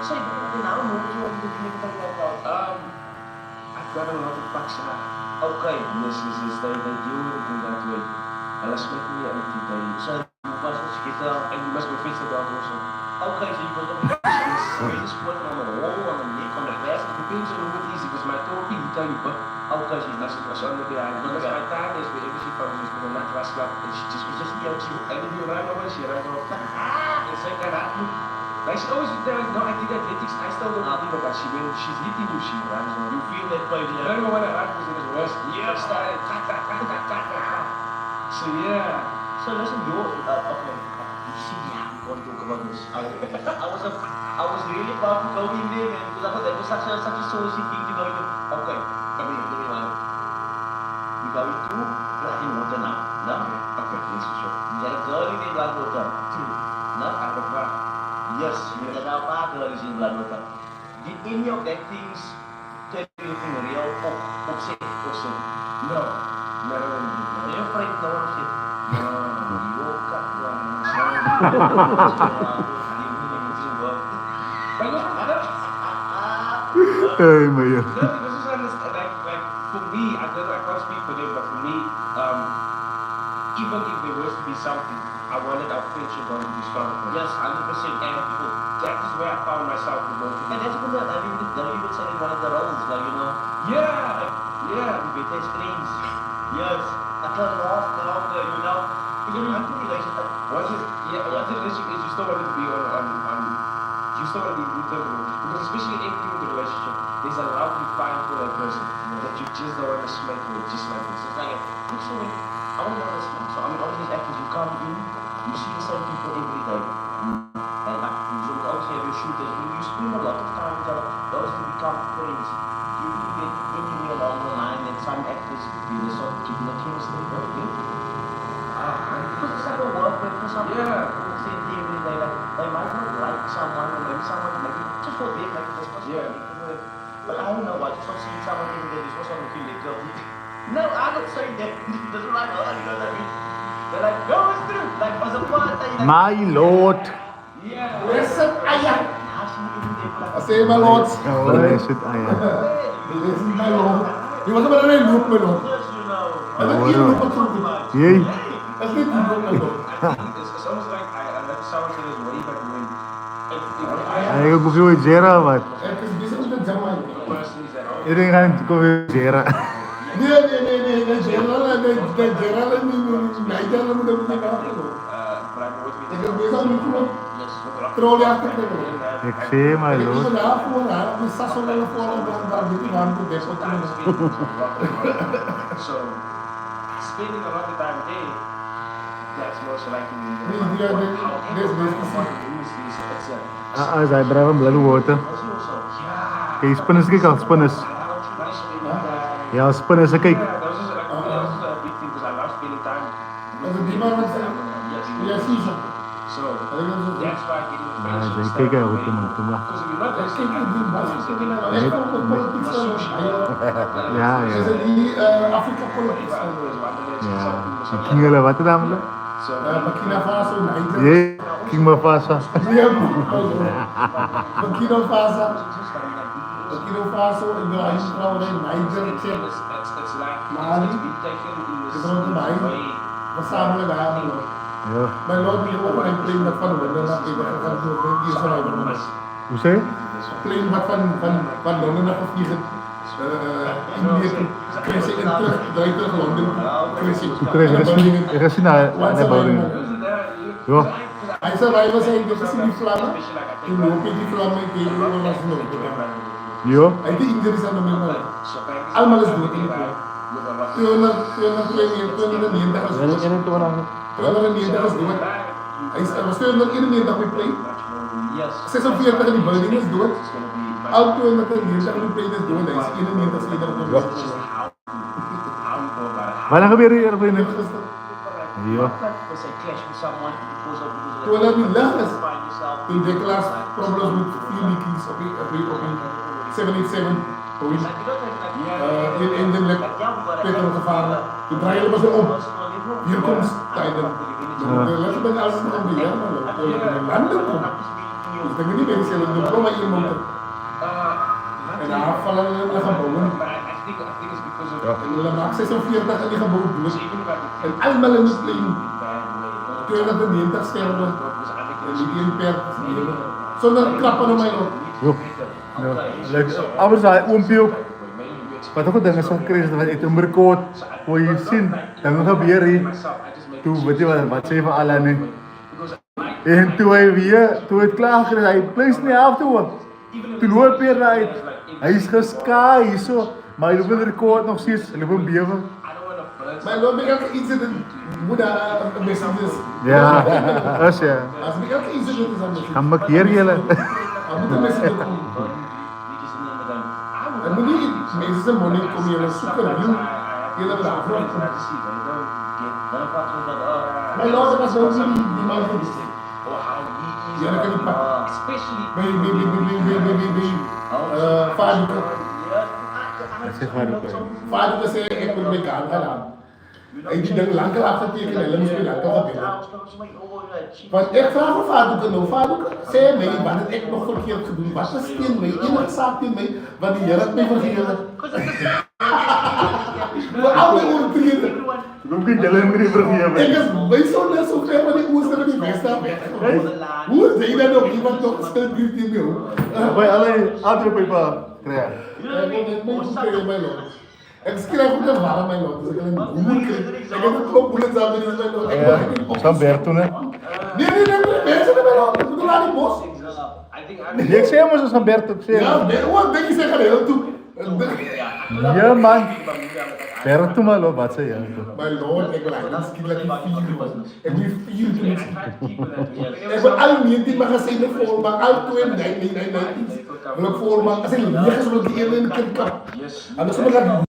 Say, now move to what you think from that house. I've got a lot of bucks now. Okay. This is they deal with it in that way. And let's make me anything they So you must skitter. and you must go fix the dog also. Okay, so you must go just put on the wall, on the neck, on the breast. It depends on what easy because my talking he tell you but Okay, so that's what's on the behind. Because my time is wherever she comes is going to not last up and she just yells you and if you run over she runs off. It's like that. Like she always there is no athletics. I still don't believe her, but when she's hitting you, she runs on. you feel that way, I don't know when I run because it was worse. Yeah, started. So yeah. So listen, okay. You see, yeah, I'm going to talk about this. I was really about to go in there, man, because I thought that was such a saucy thing to go into. Okay, come here, give me one. We go into blood water now. No? Okay, yes, for sure. You got a girl in there, blood water. No? Out of that. Yes, you got a bad girl is in blood water. Did any of that things tell you anything real or upset? No, never really did. Are you afraid no one said? No. You woke up one. But no, Ay, Maya. no, because it's understand, like for me, I can't speak for them, but for me, even if there was to be something, I wanted our friendship going to be strong. Yes, 100%. And that is where I found myself to go to. And that's what I even said in one of the roles, like, you know, Yeah, yeah. we best friends. Yes, I can't laugh longer, you know. Because I'm pretty relationship. Once it is, you still want it to be on you still want to be rooted in it. Because especially entering into a relationship, there's a love you find for that person that you just don't want to smack with, just like this. It's like, actually, I want to know this one. So, I mean, all these actors, you come in, you see the same people every day. And like, you obviously have your shooters, you spend a lot of time together, those who become friends. You get anywhere along the line that some actors really sort of keeping the chemistry, don't you? Because it's like a work with for some people who say every day, like, they might not like someone, or maybe someone, maybe just for them, maybe just for them. But I don't know what, just not seeing someone every day, just for someone to let go. No, I'm not saying that. He doesn't like, oh, you know what I mean? They're like, no, it's true. Like, was a part, like, My lord. Yeah. Listen, ayah. I Yes, say my lord. Oh, blessed ayah. Listen, my lord. Je was maar alleen loop, my lord. you know. En dan hier loop het zo goed. Yay. Dat is niet die loop, my lord. It's almost like that sounds like way back when. Ay, ko kufi with Jera, but Het is bezig met de jammer. Person is that ito yung kanin ko with Jera. Nee. General, Niger lang mo dapat na ako. but I'm with Ik heb bezig met gewoon Yes. trolley achter te doen. Ik zie, my Ik heb lord. daar voor haar, die sasson en voor haar daar dit gaan te best wat time doen. spent so spending a lot of time there, that's most likely Zij blijven blood water. Kijk, spinners, kijk al, spinners. Ja, spinners, kijk. Yeah, that was just a big thing because I love spending time Als het die man wat zegt, ja, zie je. so that's why getting a Maar friendship zij kijken hoe started te man, kom maar. because if you're not Ik listening, kijk die baas, ik kijk naar echt ook politiek van. Ja, Ze ja. zijn die Afrika politiek van. Ja. Ik ging jullie wat dan? Burkina Faso, Niger. Jee, ging maar vast. Ja, Burkina Faso. Burkina Faso, Ibrahim Traoré, Niger, Chad. it's like Mali. it's been taken in Is this er ook erbij? way. We samen daar aan. Ja. Mijn lord, die gewoon een plane wat van Londen naar even gaan doen. Die is eruit van ons. Hoe zei je? Plane wat van Londen naar vliegen. India toe. Crashing en terug, draai terug Londen. Crashing. Toen kreeg ik er gezien naar de bodem. Ja. Hij zei, wij zijn dus gezien die vlammen. Toen loop je die vlammen in die was nog. Ja. Hij die injuries aan de mensen. Allemaal is dood in de plane. 290 is dood. 290 is dood. Hij was 291 met plane. Yes. 46 in die building is dood. Alto en dat een niet, dat moet je doen. Dat is in een niet, dat is in een It's niet. just how you go about it. Wanneer gebeurt hier vrienden? Ja. Because I clash with someone because of Toen heb je lachen. find yourself. Toen de klas problems met 4 wikis op 787. In de lek petrol gevaren. Toen draaien we ze om. Hier komt tijden. De lessen ben alles nog een beheer, maar de landen komen. Dus dan moet je niet meer zeggen, de diploma in je motor. En de afvallen en de gebouwen. En de maak 46 en die gebouwen doen. En allemaal in het leven. 290 sterven. En die in per leven. Zonder klappen op mijn hoofd. Jo. Leuk. Abers daai oompie ook. Wat ook 'n ding is van Christus wat het omrekord hoe jy sien dan gebeur hier. Toe weet jy wat sê vir Alan nie. En toe hy weer, toe het klaar gekry, hy pleis nie af toe ook. Toe loop hy uit. Hy is geskaai hierso, maar hy loop in die rekord nog steeds, hy loop in bewe. Maar loop ik elke incident moet daar een message is. Ja, as ja. Als ik elke incident is aan de Gaan markeer julle. dan moet een message komen. En moet niet mensen zijn money komen hier en zoeken en doen. Je hebt daar voor. Maar later was ook die man goed. Ja, dan kan je pakken. Vader. Zeg maar ook. Vader zei ik moet mijn kaart gaan. En die dan lang laten tekenen en dan moest je lang gaan. Want ik vraag of Vader nou, Vader zei mij wat het ik nog verkeerd gedaan. Wat is in mij? Iemand zaakt in mij, wat die Heer had mij vergeven. We altijd overtreden. Hoe kun je hem niet vergeven? Ik is bij zo'n les zo ver van die oosten en die westen weg. Hoe is die dan nog iemand nog stil brief in mij? Bij alleen andere people krijgen. Mijn lot. Ik schrijf ook een warm mijn lot. Dus ik heb een boer gekregen. Ik heb een klop boelen samen in mijn lot. Zo'n Bert toen hè. Nee, mensen in mijn lot. Ik bedoel aan die bos. Ik zei maar zo'n Bert ook Ja, zeggen. wat denk je zeggen heel toe? Ja man. Bert toen maar loop, wat zei je? Mijn lot, ik wil eigenlijk skillen die 4 was. Ik wil 4 doen. Ik wil al niet die magazijnen vol, maar al 2 nee. Wil ik vol, maar als ik niet wil die in de kap. Anders moet ik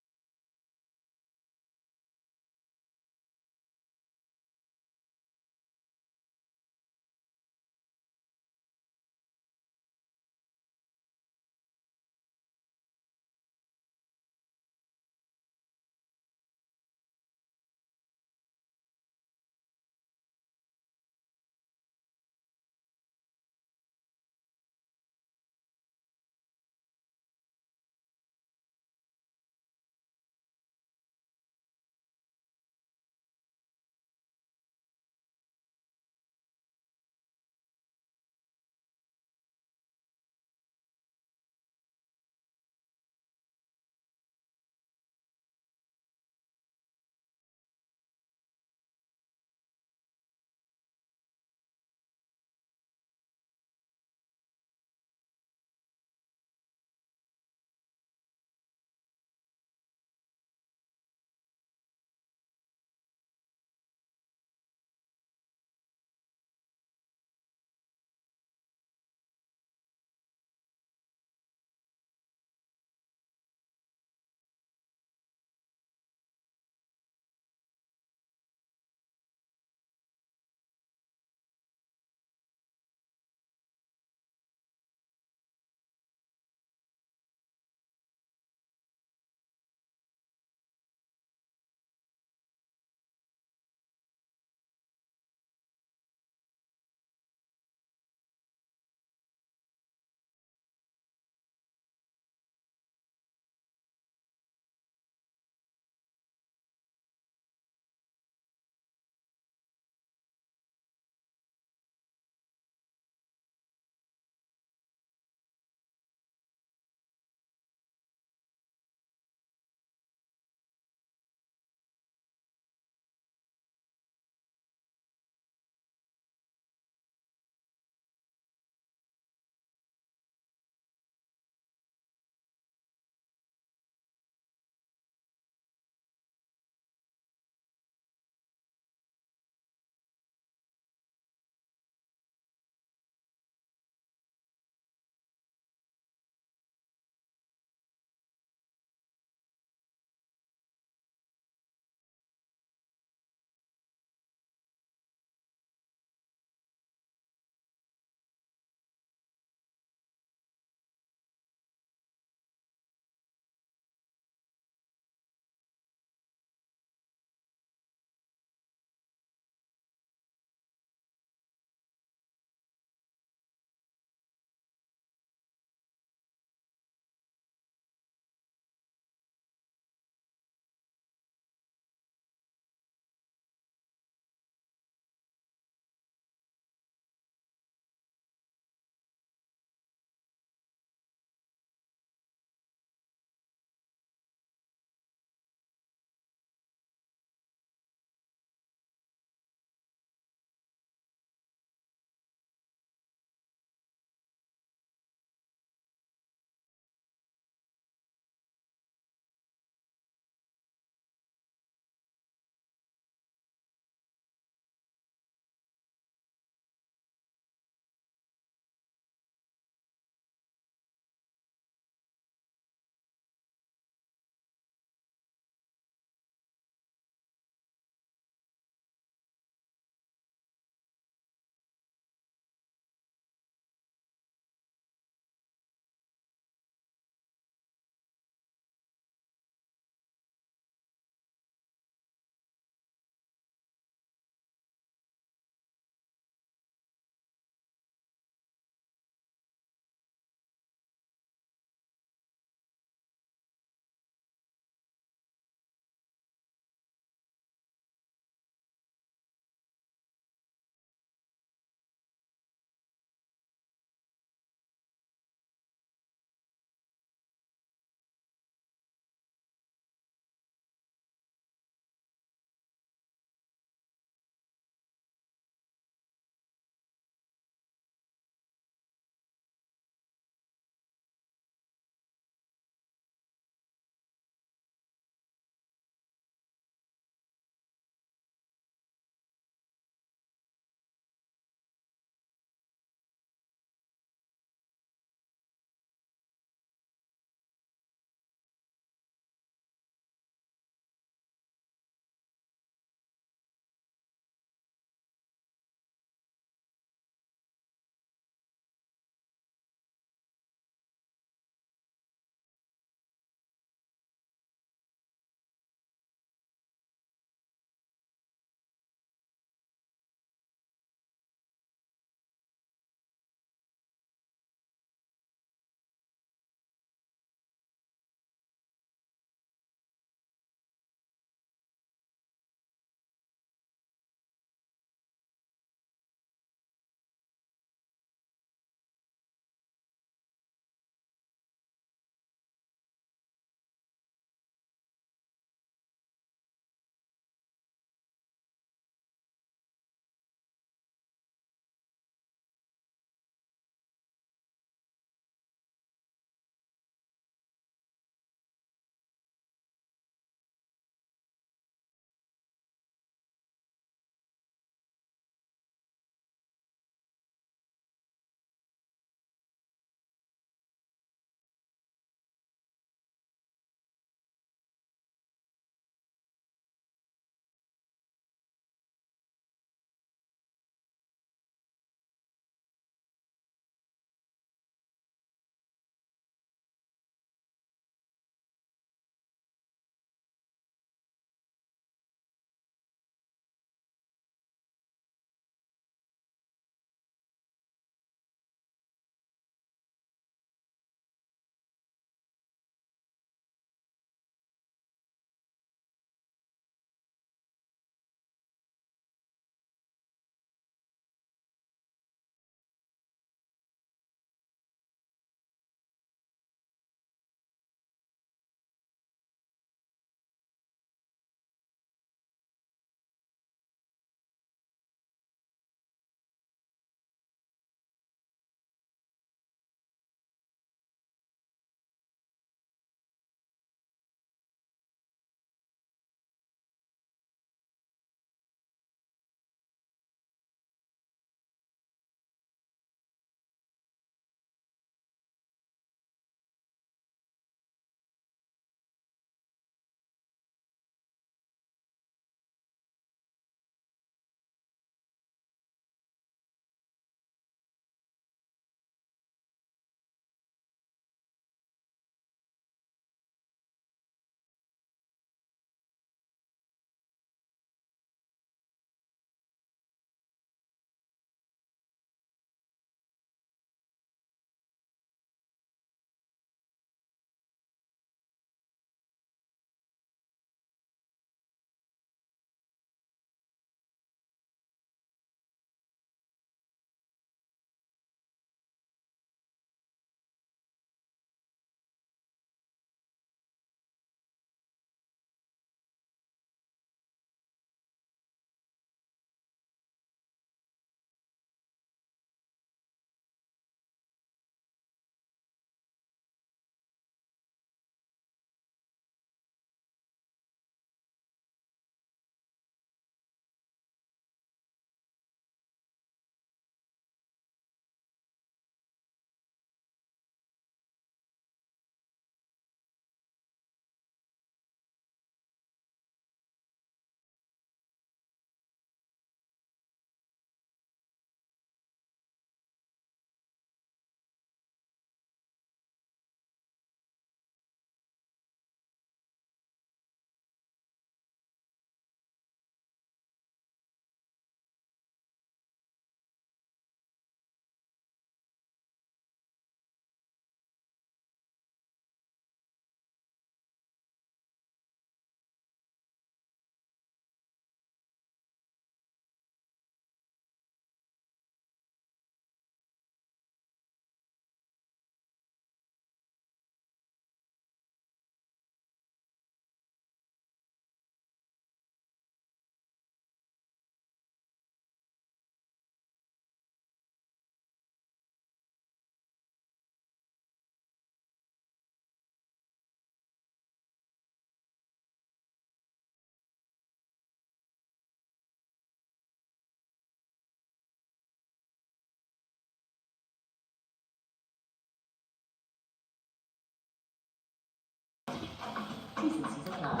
decencies apply.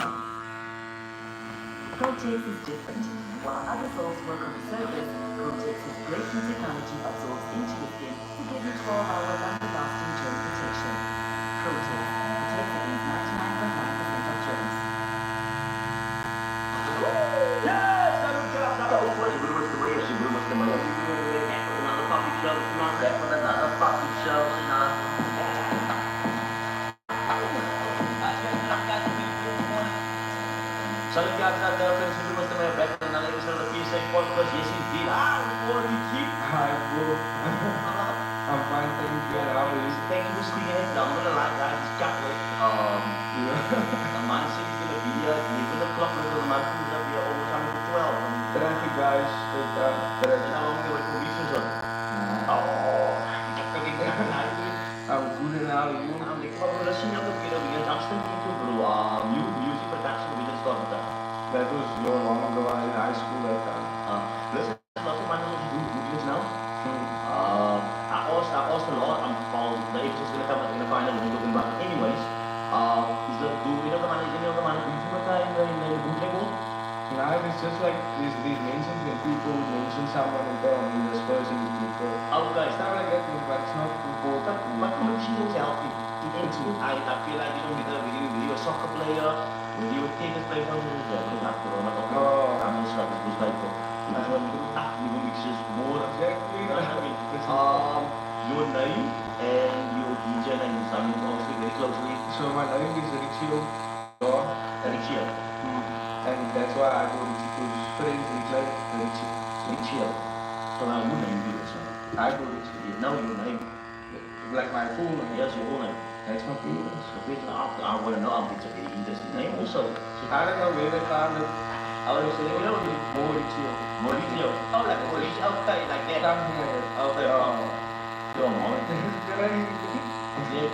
Cortex is different. While other cells work on the surface, Cortex's breakthrough technology absorbs into the skin to give you 12-hour longer-lasting germ protection. Cortex protects against 99.9% of germs. Yes, salut gelas kata Opa. Sebelum semuanya. Another puppy show, not back with another puppy show, not. Salut guys out there, friends. Sebelum semuanya back with another episode of the PSA Podcast. Yes, indeed. What do you keep? Hi, bro. I'm fine, thank you. How are you? Thank you for speaking in. I'm gonna lie, guys. It's chocolate. The mindset is gonna be here. 11 o'clock. The mindset is gonna be here all the time until 12. Traffic, guys. And how long do we wait for reasons on? Oh, I'm good and how are you? I'm like, well, listen, you're going to be a Justin into music production. We just started that. That was long ago in high school that time. Listen, lots of money to do videos now. I asked a lot. The episode's going to come. I'm going to find out what we're talking about. Anyways, do we know the money? Is any of the money going to in the bootleg world? Now it's just like these mentions when people mention someone and tell me this person is people. Okay. It's not like that, but it's not important. But competition is healthy. I feel like you don't get a soccer player, when you a tennis player, I'm also like this like you mixes more. Exactly. You know what I mean? Your name and your DJ name is something obviously very closely. So my name is Richie. Richie. And that's why I go Richie because friends like Richie. Richie. So now your name is I go Richie. You know your name. Like my full name. Yes, your full name. That's my full name. So I want to know if it's a very interesting name also. I don't know where they found it. I was saying, you know, Mauricio. Mauricio. Oh, like Mauricio. Okay, like that. Something like that. Okay. Your mom. Yeah,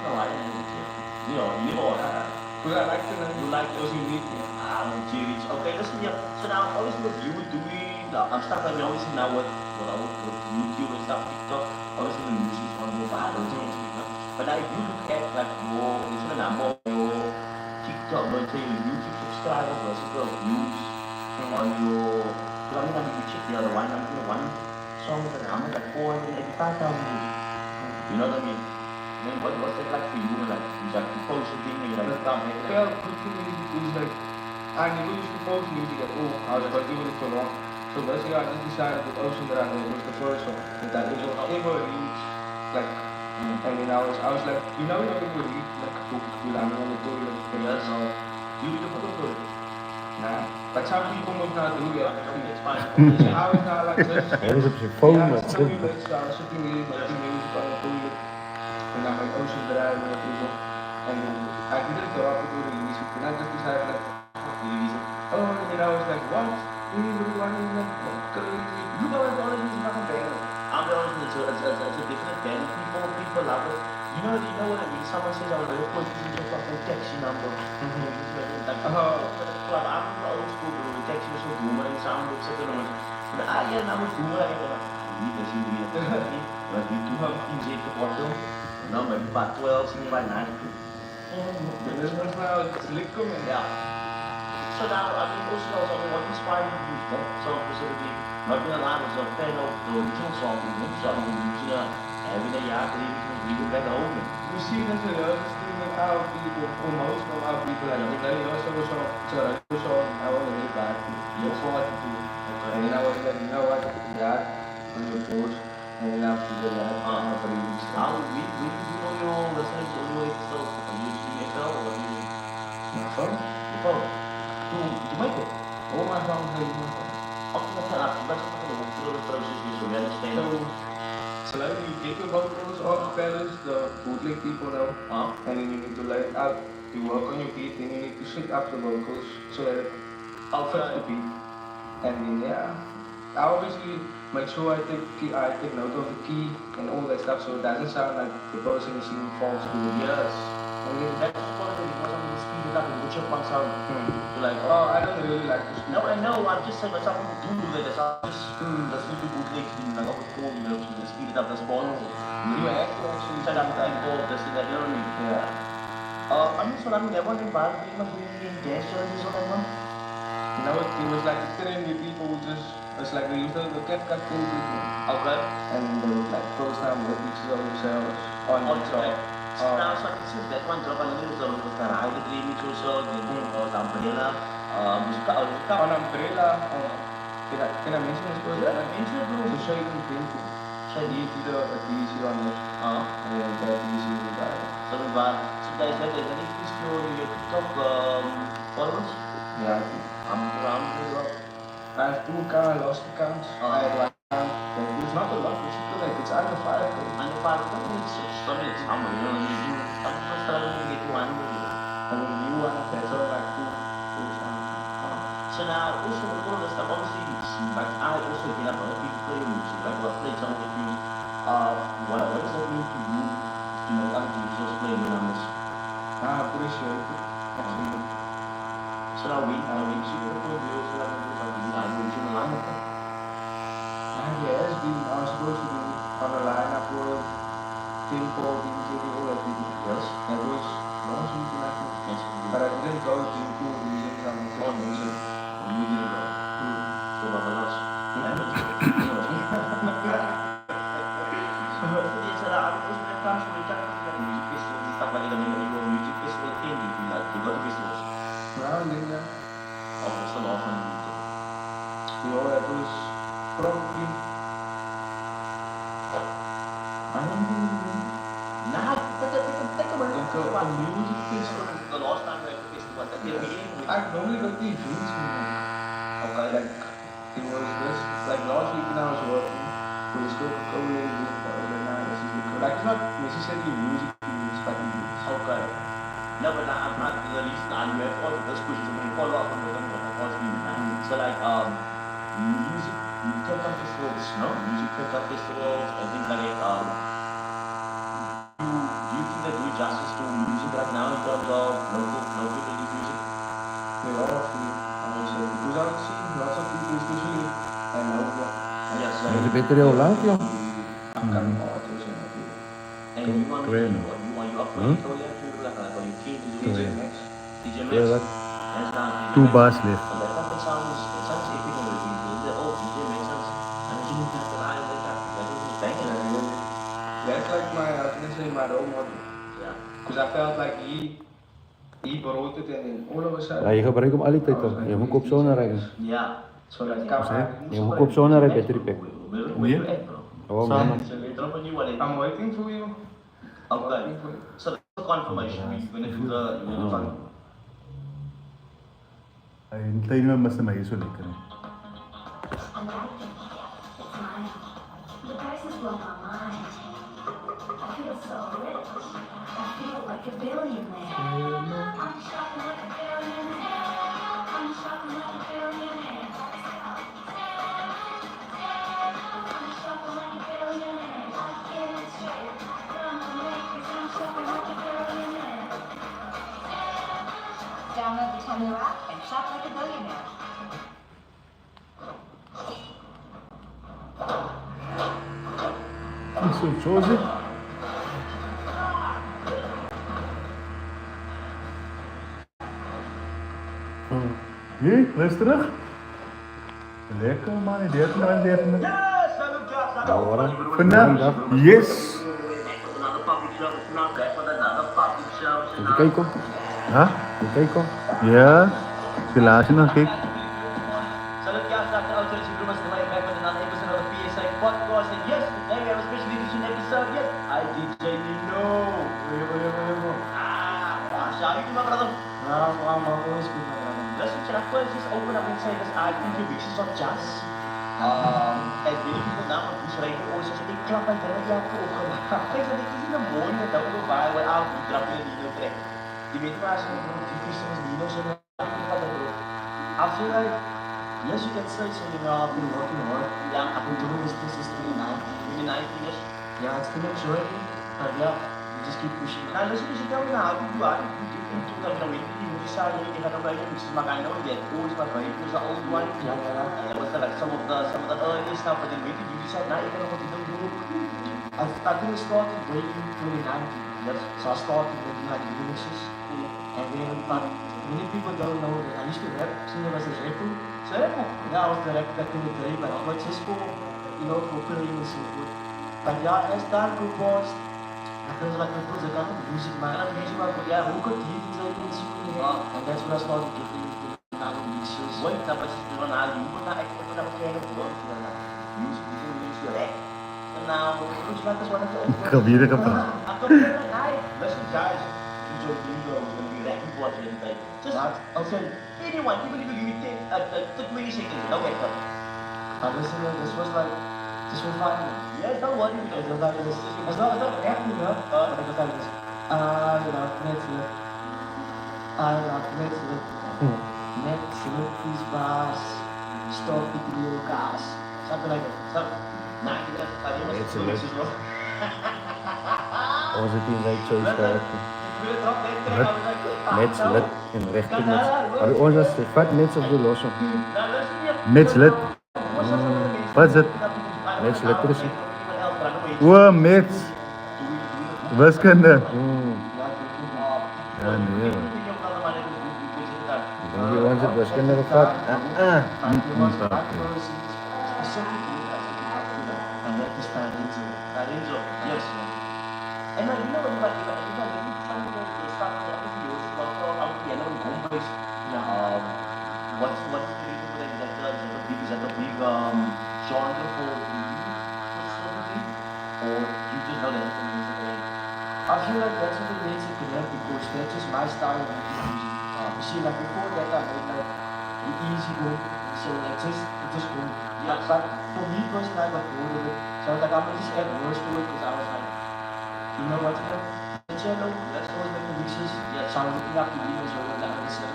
No, I didn't know. You know what? because I like to know. You like those unique. Okay, listen here. So now, obviously, what you were doing, stuff like obviously now with YouTube and stuff, TikTok, obviously the music is one more viral. But now, if you look at like the number of your TikTok, let's say your YouTube subscribers versus the views on your, I mean, you check the other one, one song is like 485,000 views. You know what I mean? Then what's that like for you? Like, you like to post a thing and you like start making Well, good for me is like, I never used to post music at all. I was doing it for long. So basically I just decided that Ocean Drive was the first one that I ever reached. Like, and then I was like, you know when you read like a book, you like on the toilet. Yes. You read the book of good. Nah. But some people must not do that. It's fine. I was not like just. Alles op je phone, Yeah, man. some people are sitting here making music on the toilet. And I'm like Ocean Drive and everything. And I didn't drop it or release it. And I just decided like, Release it. oh, and then I was like, what? Everyone is like crazy. You go into all of these fucking bangers. I'm the honest, it's a different band. People love it. You know what I mean? Someone says, oh, of course, this is your fucking taxi number. Like, club, I'm the old school, but the taxi was so boomer and sound looks like a noise. Yeah, now it's boomer. Niet, dat zien we hier. Maar die toen had ik 10 zeker porto. En dan bij paar 12 zien we bij 9. This was now it's liquid. Yeah. So now, I mean, also, what inspired you to use that song specifically? Not being alive was a fan of the original song, so I'm using having a yard that we can back home. You see that the other thing with our people, for most of our people, like they also was so I want to live back. You also want to do it. And then I was like, you know what? Yeah, on your course. And then after that, I'm not really How do you know your listeners on your episodes? Are you using yourself or are you using my phone? your phone? To make it? All my songs are using my phone. Let's go the process so we understand. So slowly you get your vocals off the pedals, the bootleg people know. And then you need to let it out. You work on your beat, then you need to set up the vocals so that it fits the beat. And then yeah, I obviously make sure I take note of the key and all that stuff so it doesn't sound like the person is singing false to the Yes. And then That's one of the reasons I'm going to speed it up and put your one sound. You're like, oh, I don't really like to speak. no, I know, I'm just saying, but some people do that. So I'm just listening to bootlegs and like, over 4 minutes, you can speed it up, that's bonus. You have to actually Set up the involved, this and that, you know what I mean? Yeah. So there was involved in gas challenges or whatever. No, it was like a train with people who just, it's like they used the cat thing people. Okay. And they would like post down with pictures of themselves on TikTok. Now, so I think that one job I knew was the ride image also, then the umbrella, On umbrella, can I mention this first? Yeah, mention it, bro. So show you the painting. So you do the DC on it. And then the DC on the guy. So guys, that is any please your TikTok followers? Yeah, Around I have 2 accounts, I lost accounts. I had 1 account. It's not a lot, it's still like it's under 5. under 5 it's something it's humble, you know, you do sometimes struggling to get to 1 million. And then you want to better like 2 So now also with all this stuff, obviously like I also get up other people play music, like what play some of the music. What does that mean to you? You know, other people just play on this. I appreciate it. Actually. So now we see the point we also have to do something I will do line of it. Yes, I was supposed to do on the lineup was Tim Paul, DJ, all that people. Yes. That was last week in Yes. but I didn't go to do music some music. You didn't go. So Baba Nas. So I was my class we talked about music festivals and stuff like that. I mean, you music festival thing, you like you go to festivals. Around in there. Still often. That was probably I don't know. Nah, take a word. Like a music festival. The last time we went to festival, that they were beginning with. I normally go to events. Okay. Like it was this like last week when I was working, we still go like it's not necessarily music, it's like events. Okay. No, but I'm not the reason I'm here for this question. I'm going to follow up on what I was doing. So like music TikTok festivals, no? Music TikTok festivals and things like that. Do you think they do justice to music right now in terms of local release music? They are actually, I would say, because I would see lots of people, especially I know that. Yes, Dat is beter heel laat, joh. Upcoming artists and people. And you want you up for it, or you keen to do DJ Max? DJ Max? Yeah, That's not 2 bars left. And that fucking sounds epic on the video. The old DJ Max sounds, and you can just lie like that. That is banging. That's like my, I was gonna say my role model. Yeah. Because I felt like he brought it and then all of a sudden. Ja, je gebruikt hem altijd toch? Je moet op zo'n rijden. Yeah. So that come Je moet op zo'n rijden, beter pik. Where you at, bro? Oh man. Drop a new one. I'm waiting for you. Okay. So that's confirmation. We're gonna do the fun. Hintayin mo mas na may iso lekker. And I think it's mine. The price is blown my mind. I feel so rich. I feel like a billionaire. I'm shopping like a billionaire. I'm shopping like a billionaire. I'm shopping like a billionaire. I get it straight. I'm shopping like a billionaire. Download the Temu app and shop like a billionaire. Zo is het. Hé, luister terug. Lekker man, die heeft nou even. Ja hoor. Vandaag. Yes. Even kijken. Huh? Even kijken. Ja. Silaasje nog, kijk. Salut guys, Dr. Outro, you must have back with another episode of the PSA podcast. And yes, today we have a special edition episode. Yes, I DJ Nino. Shall you do my brother? I'm always good, my brother. Listen, should I first just open up and say this? I think the wishes of Jas. As many people now on this radio also say, ik klap mijn derde jaar opgemaakt. Kijk, dat is niet een mooie met dat we waar we aan die trap in Nino trek. Die weet waar ze die vissen is Nino zo van de broek. After like, yes, you can say so, you know, I've been working hard. Yeah, I've been doing this since 29 years. Yeah, it's been a journey. But yeah, you just keep pushing. Now listen, you tell me now, you do it. You do that, you know, decide you have a very which is my I know that always my very was the old one. Yeah. And it was like some of the early stuff, but then maybe you decide now you know what you do. I think it started way in 2019. Yes. So I started with like remixes. And then, but many people don't know that I used to rap, since I was a rapper. So yeah, I was the rapper back in the day, but not just for, for playing and so forth. But yeah, as time progressed, I feel like I put the kind of music, but yeah, who could hear things like this? And that's when I started getting into kind of mixes. Wait, dat was je van nou, je moet naar echt op dat kleine woord. Music, rap. And now, looks like this one of the Ik heb hier gepakt. I thought, hey, listen guys, you is going to be rapping for anything. Just, okay, anyone, even if you give me 20 seconds, okay, go. Listen, this was like, this was fun. Yeah, don't worry, because it's like this, it's not rapping, but it was like this. I love Netflix. I love Netflix. Netflix is baas. Stop the video gas. Something like that. So, nah, It's a bit. Was het in zijn choice character? Net slit en rechter net. Maar ons is vat net op de losse. Net slit. Wat is het? Net slit er is. Wow, met. Wiskunde. Ja, nee. Dan die ons het wiskunde gevat. Niet ons dat. Yes. And like, you know, when you trying to start the videos about piano and home base, what's the reason for that? Is that a big genre for you, or you just know that it's amazing? I feel like that's what makes it connect because that's just my style of music. You see, like before that, I made like an easy go, so like just go. Yeah. But for me personally, I got bored of it, so I was like, I'm gonna just add words to it because I was like, you know what? Let's always make the mixes. Yeah, so I'm looking up the videos or whatever, listen,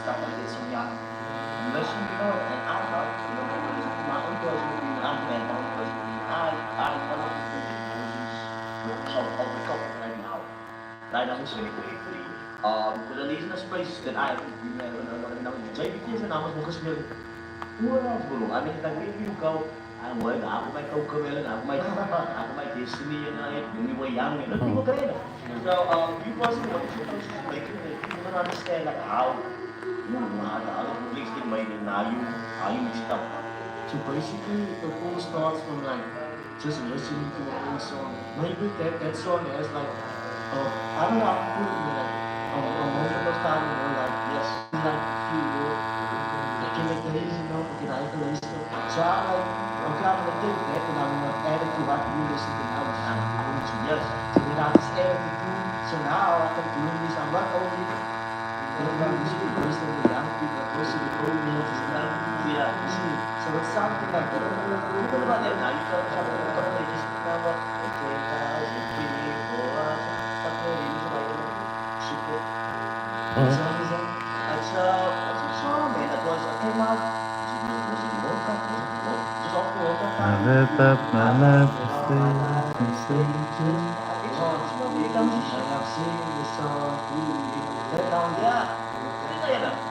stuff like that. So yeah, listen, and I thought, my own personal opinion, I'm the man, my own personal opinion. I want to do the voices with some of the couple right now. Right now, it's really pretty. Because at least in a space that I JBT's and I was looking at who else, bro? I mean, like, wherever you go, I went out with my Coca-Cola, I have my Destiny, and when we were young, and people get it. So, you personally, what is your process of making it? People don't understand, like, how the other movies get made, and how you mix it up. So basically, the whole starts from, like, just listening to a whole song. Maybe that song has, like, I don't know how to put it in, like, emotional style, like, yes, like, feel good. Like, isolation. So I'm like, okay, I'm gonna take that and I'm gonna add it to what you listen to now. Yes. So then I just add it to, so now after doing this, I'm not only doing my music based on the young people, but also the old music and young people. Yeah. See, so it's something like that. What about that now? You tell something about it, just remember, okay, guys, it's pretty for us, something like super. That's a song, man, that was, okay, now, I lit up my life to stay and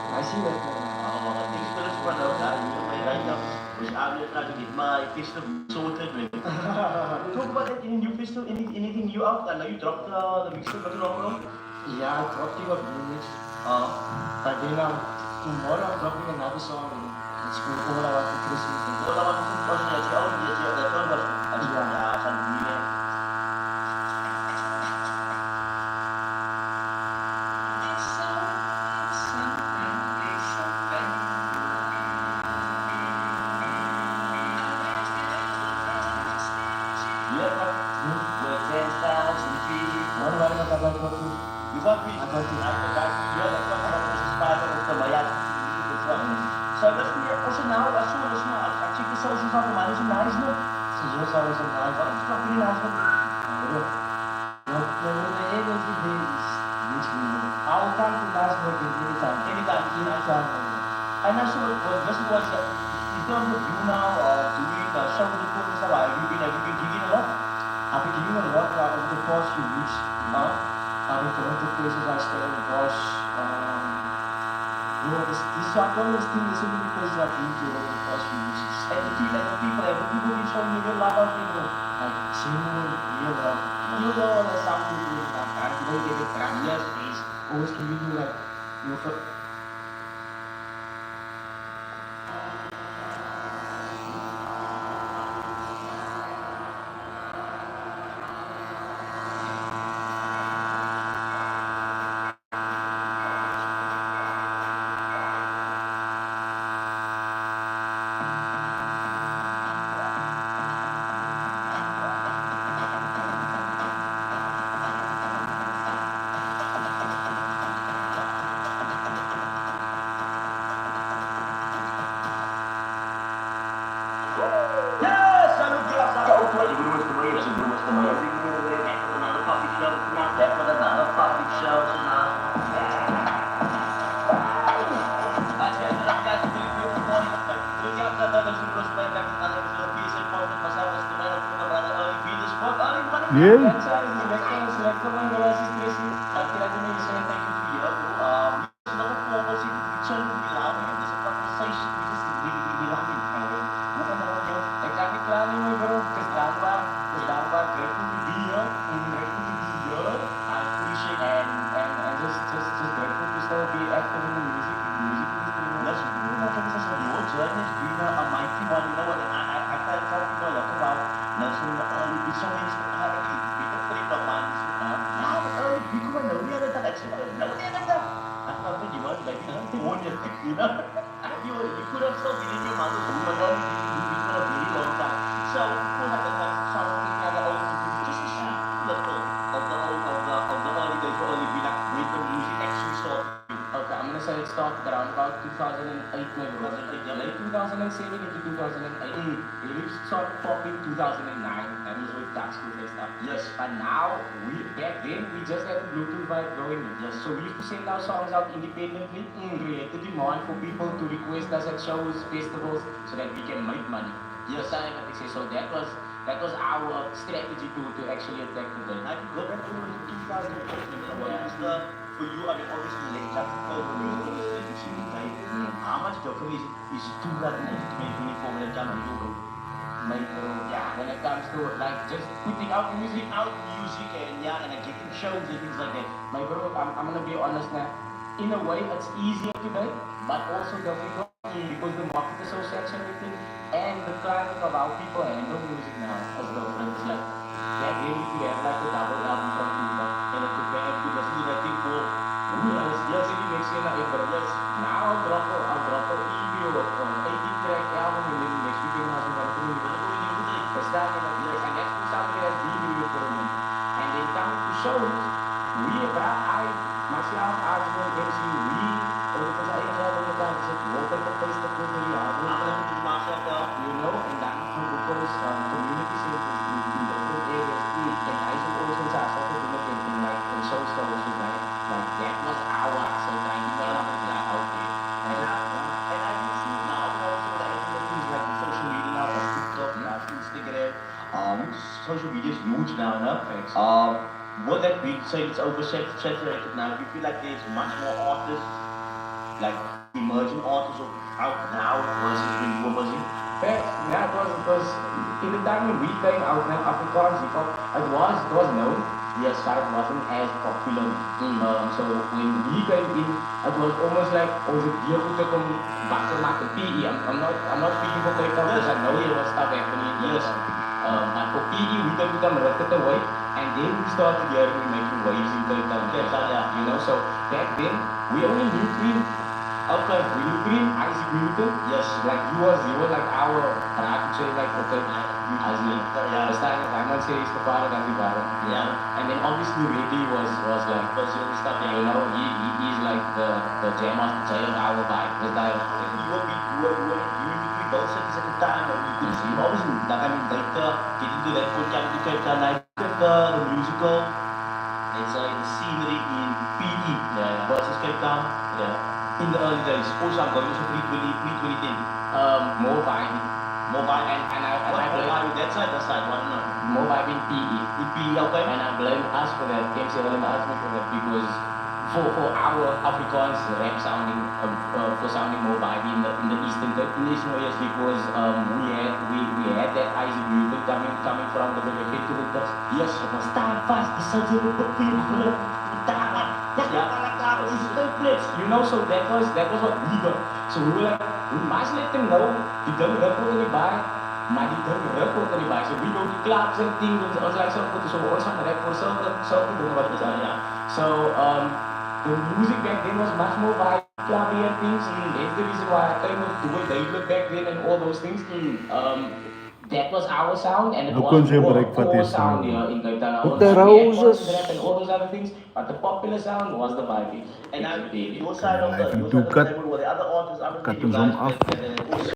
I see that. Dus uiteraard niet, maar ik wist hem zo te doen. Talk about that in your pistol, anything new out? I know you dropped the mixtape not too long ago. Yeah, I dropped it of remix. But then tomorrow I'm dropping another song. It's called All I Want for Christmas. All I Want for Christmas, that one was van Wiener. With 10,000 feet. What about it? You got me. I got you. Yeah, that's what I was inspired of the Maya. So let's be also now, I check the socials out of mine, it's nice, no? So yes, I was nice. It's not really nice, but I'll come to last week anytime. And I saw what just was in terms of you now doing some of the cool stuff. Have you been gigging a lot? I've been gigging a lot over the past few weeks. I've been going to places like Stay Bosch. This one always think this will be places I've been to over the past few weeks. And the people been showing me real love out there. like genuine, real love. Even though that sounds really bad, you don't get it back. Yes, please. Always can you do like, you know, for Yes, salud jelas kau tuh aja gue mas temen. Another puppy show, not that for another puppy show, so now. Aja adalah kasih beli beli pon, beli apa kata super supaya kan ada lebih support masalah customer aku berada di business spot, ada mana? Yeah. selektor yang relasi stresi. Akhirnya ini saya thank you to you. Sudah aku sih bicara bilang, ini sempat saya sih bilangin. Bukan orang jauh. Exactly planning my bro. Just dapat grateful to be here. Grateful to be here. I appreciate And just grateful to still be active in the music. Music is the Let's do what I'm saying. Your journey has been a mighty one. You know what? I felt some people talk about Nelson early so many already. People put it on man. Now early people when we are at that no we are at that. I thought you were like one you know. You could have still been in your mother's womb and all you for a very long time. So who had the time something that all just a little of the early days early be like with the music actually started. Okay, I'm gonna say it started around about 2008 maybe. Late 2007 into 2008. It really started popping 2009. That was with Dark School and stuff. Yes. But now, back then, we just had the Bluetooth vibe going. Yes. So we used to send our songs out independently, create the demand for people to request us at shows, festivals, so that we can make money. Yes. Understand what they say? So that was our strategy to actually attack the game. I go back to 2008. What was the for you? I mean, obviously, like classical music is right? How much different is 2024 when it comes to you? Yeah, when it comes to like just putting out music, and getting shows and things like that. my bro, I'm gonna be honest now. In a way, it's easier today, but also difficult because the market is so saturated and the climate of how people handle music now is different. It's like that really to have like a double album from Kuma And to listen to that thing for yes, maybe next year now, yes. Now I'll drop a EP or 18 track album and then next week I'm also going to do it. And that's who somebody has been here for a minute. And then coming to shows, myself, Arjun, MC, over the time level of that, local Facebook with the you know, and then through those community centers in different areas, and I should also say something like in shows that was like that was our so trying to get out there. And I can see now also that everything is like social media now, like TikTok, Instagram. Social media is huge now, no? Thanks. Would that be say it's oversaturated now? Do you feel like there's much more artists, like emerging artists, or out now versus when you were busy? Yeah, it was in the time when we came out now, Afrikaans hip hop, it was known, yes, but it wasn't as popular. So when we came in, it was almost like onze deel to come back to the PE. I'm not speaking for Cape Town because I know there was stuff happening. Yes. But for PE, we can become rocket away, and then we started hearing we making waves in Cape Town. Yeah. You know, so back then we only knew Cream. Okay, we knew Cream, Isaac Newton. Yes. Like you were like our, and I could say like okay, as me. Yeah. Starting with I'm not saying it's the father and the father. Yeah. And then obviously Reddy was like Personal stuff. you know he's like the jam master of our vibe. Was that You both at the same time, or you could see obviously like I mean later getting to that point coming to Cape Town, like the musical, let's say the scenery in PE versus Cape Town. yeah. In the early days, also I'm going to pre-2010. More vibe. And I blame That side, what no? more vibe in PE. In PE, okay. And I blame us for that. Came say blame us for that because for our Afrikaans rap sounding for sounding more vibey in the Eastern tradition, obviously, because we had that Isaac Newton coming from the Versatility. Yes, staan vast, die zal je bevinden. You know, so that was what we got. So we were like, we must let them know die ding rap wordt er niet bij, maar die ding rap wordt er niet bij. So we go to clubs and things, ons like zo goed, so ons gaan rap voor zelfde dingen wat we zijn, ja. So the music back then was much more vibe, clubby and things, and that's the reason why I kind of do it David back then and all those things. That was our sound, and it Hoe was kun je more breakfast core is, sound here in Cape With the roses. and all those other things, but the popular sound was the vibe. And I Even toe kat, kat ons hom af.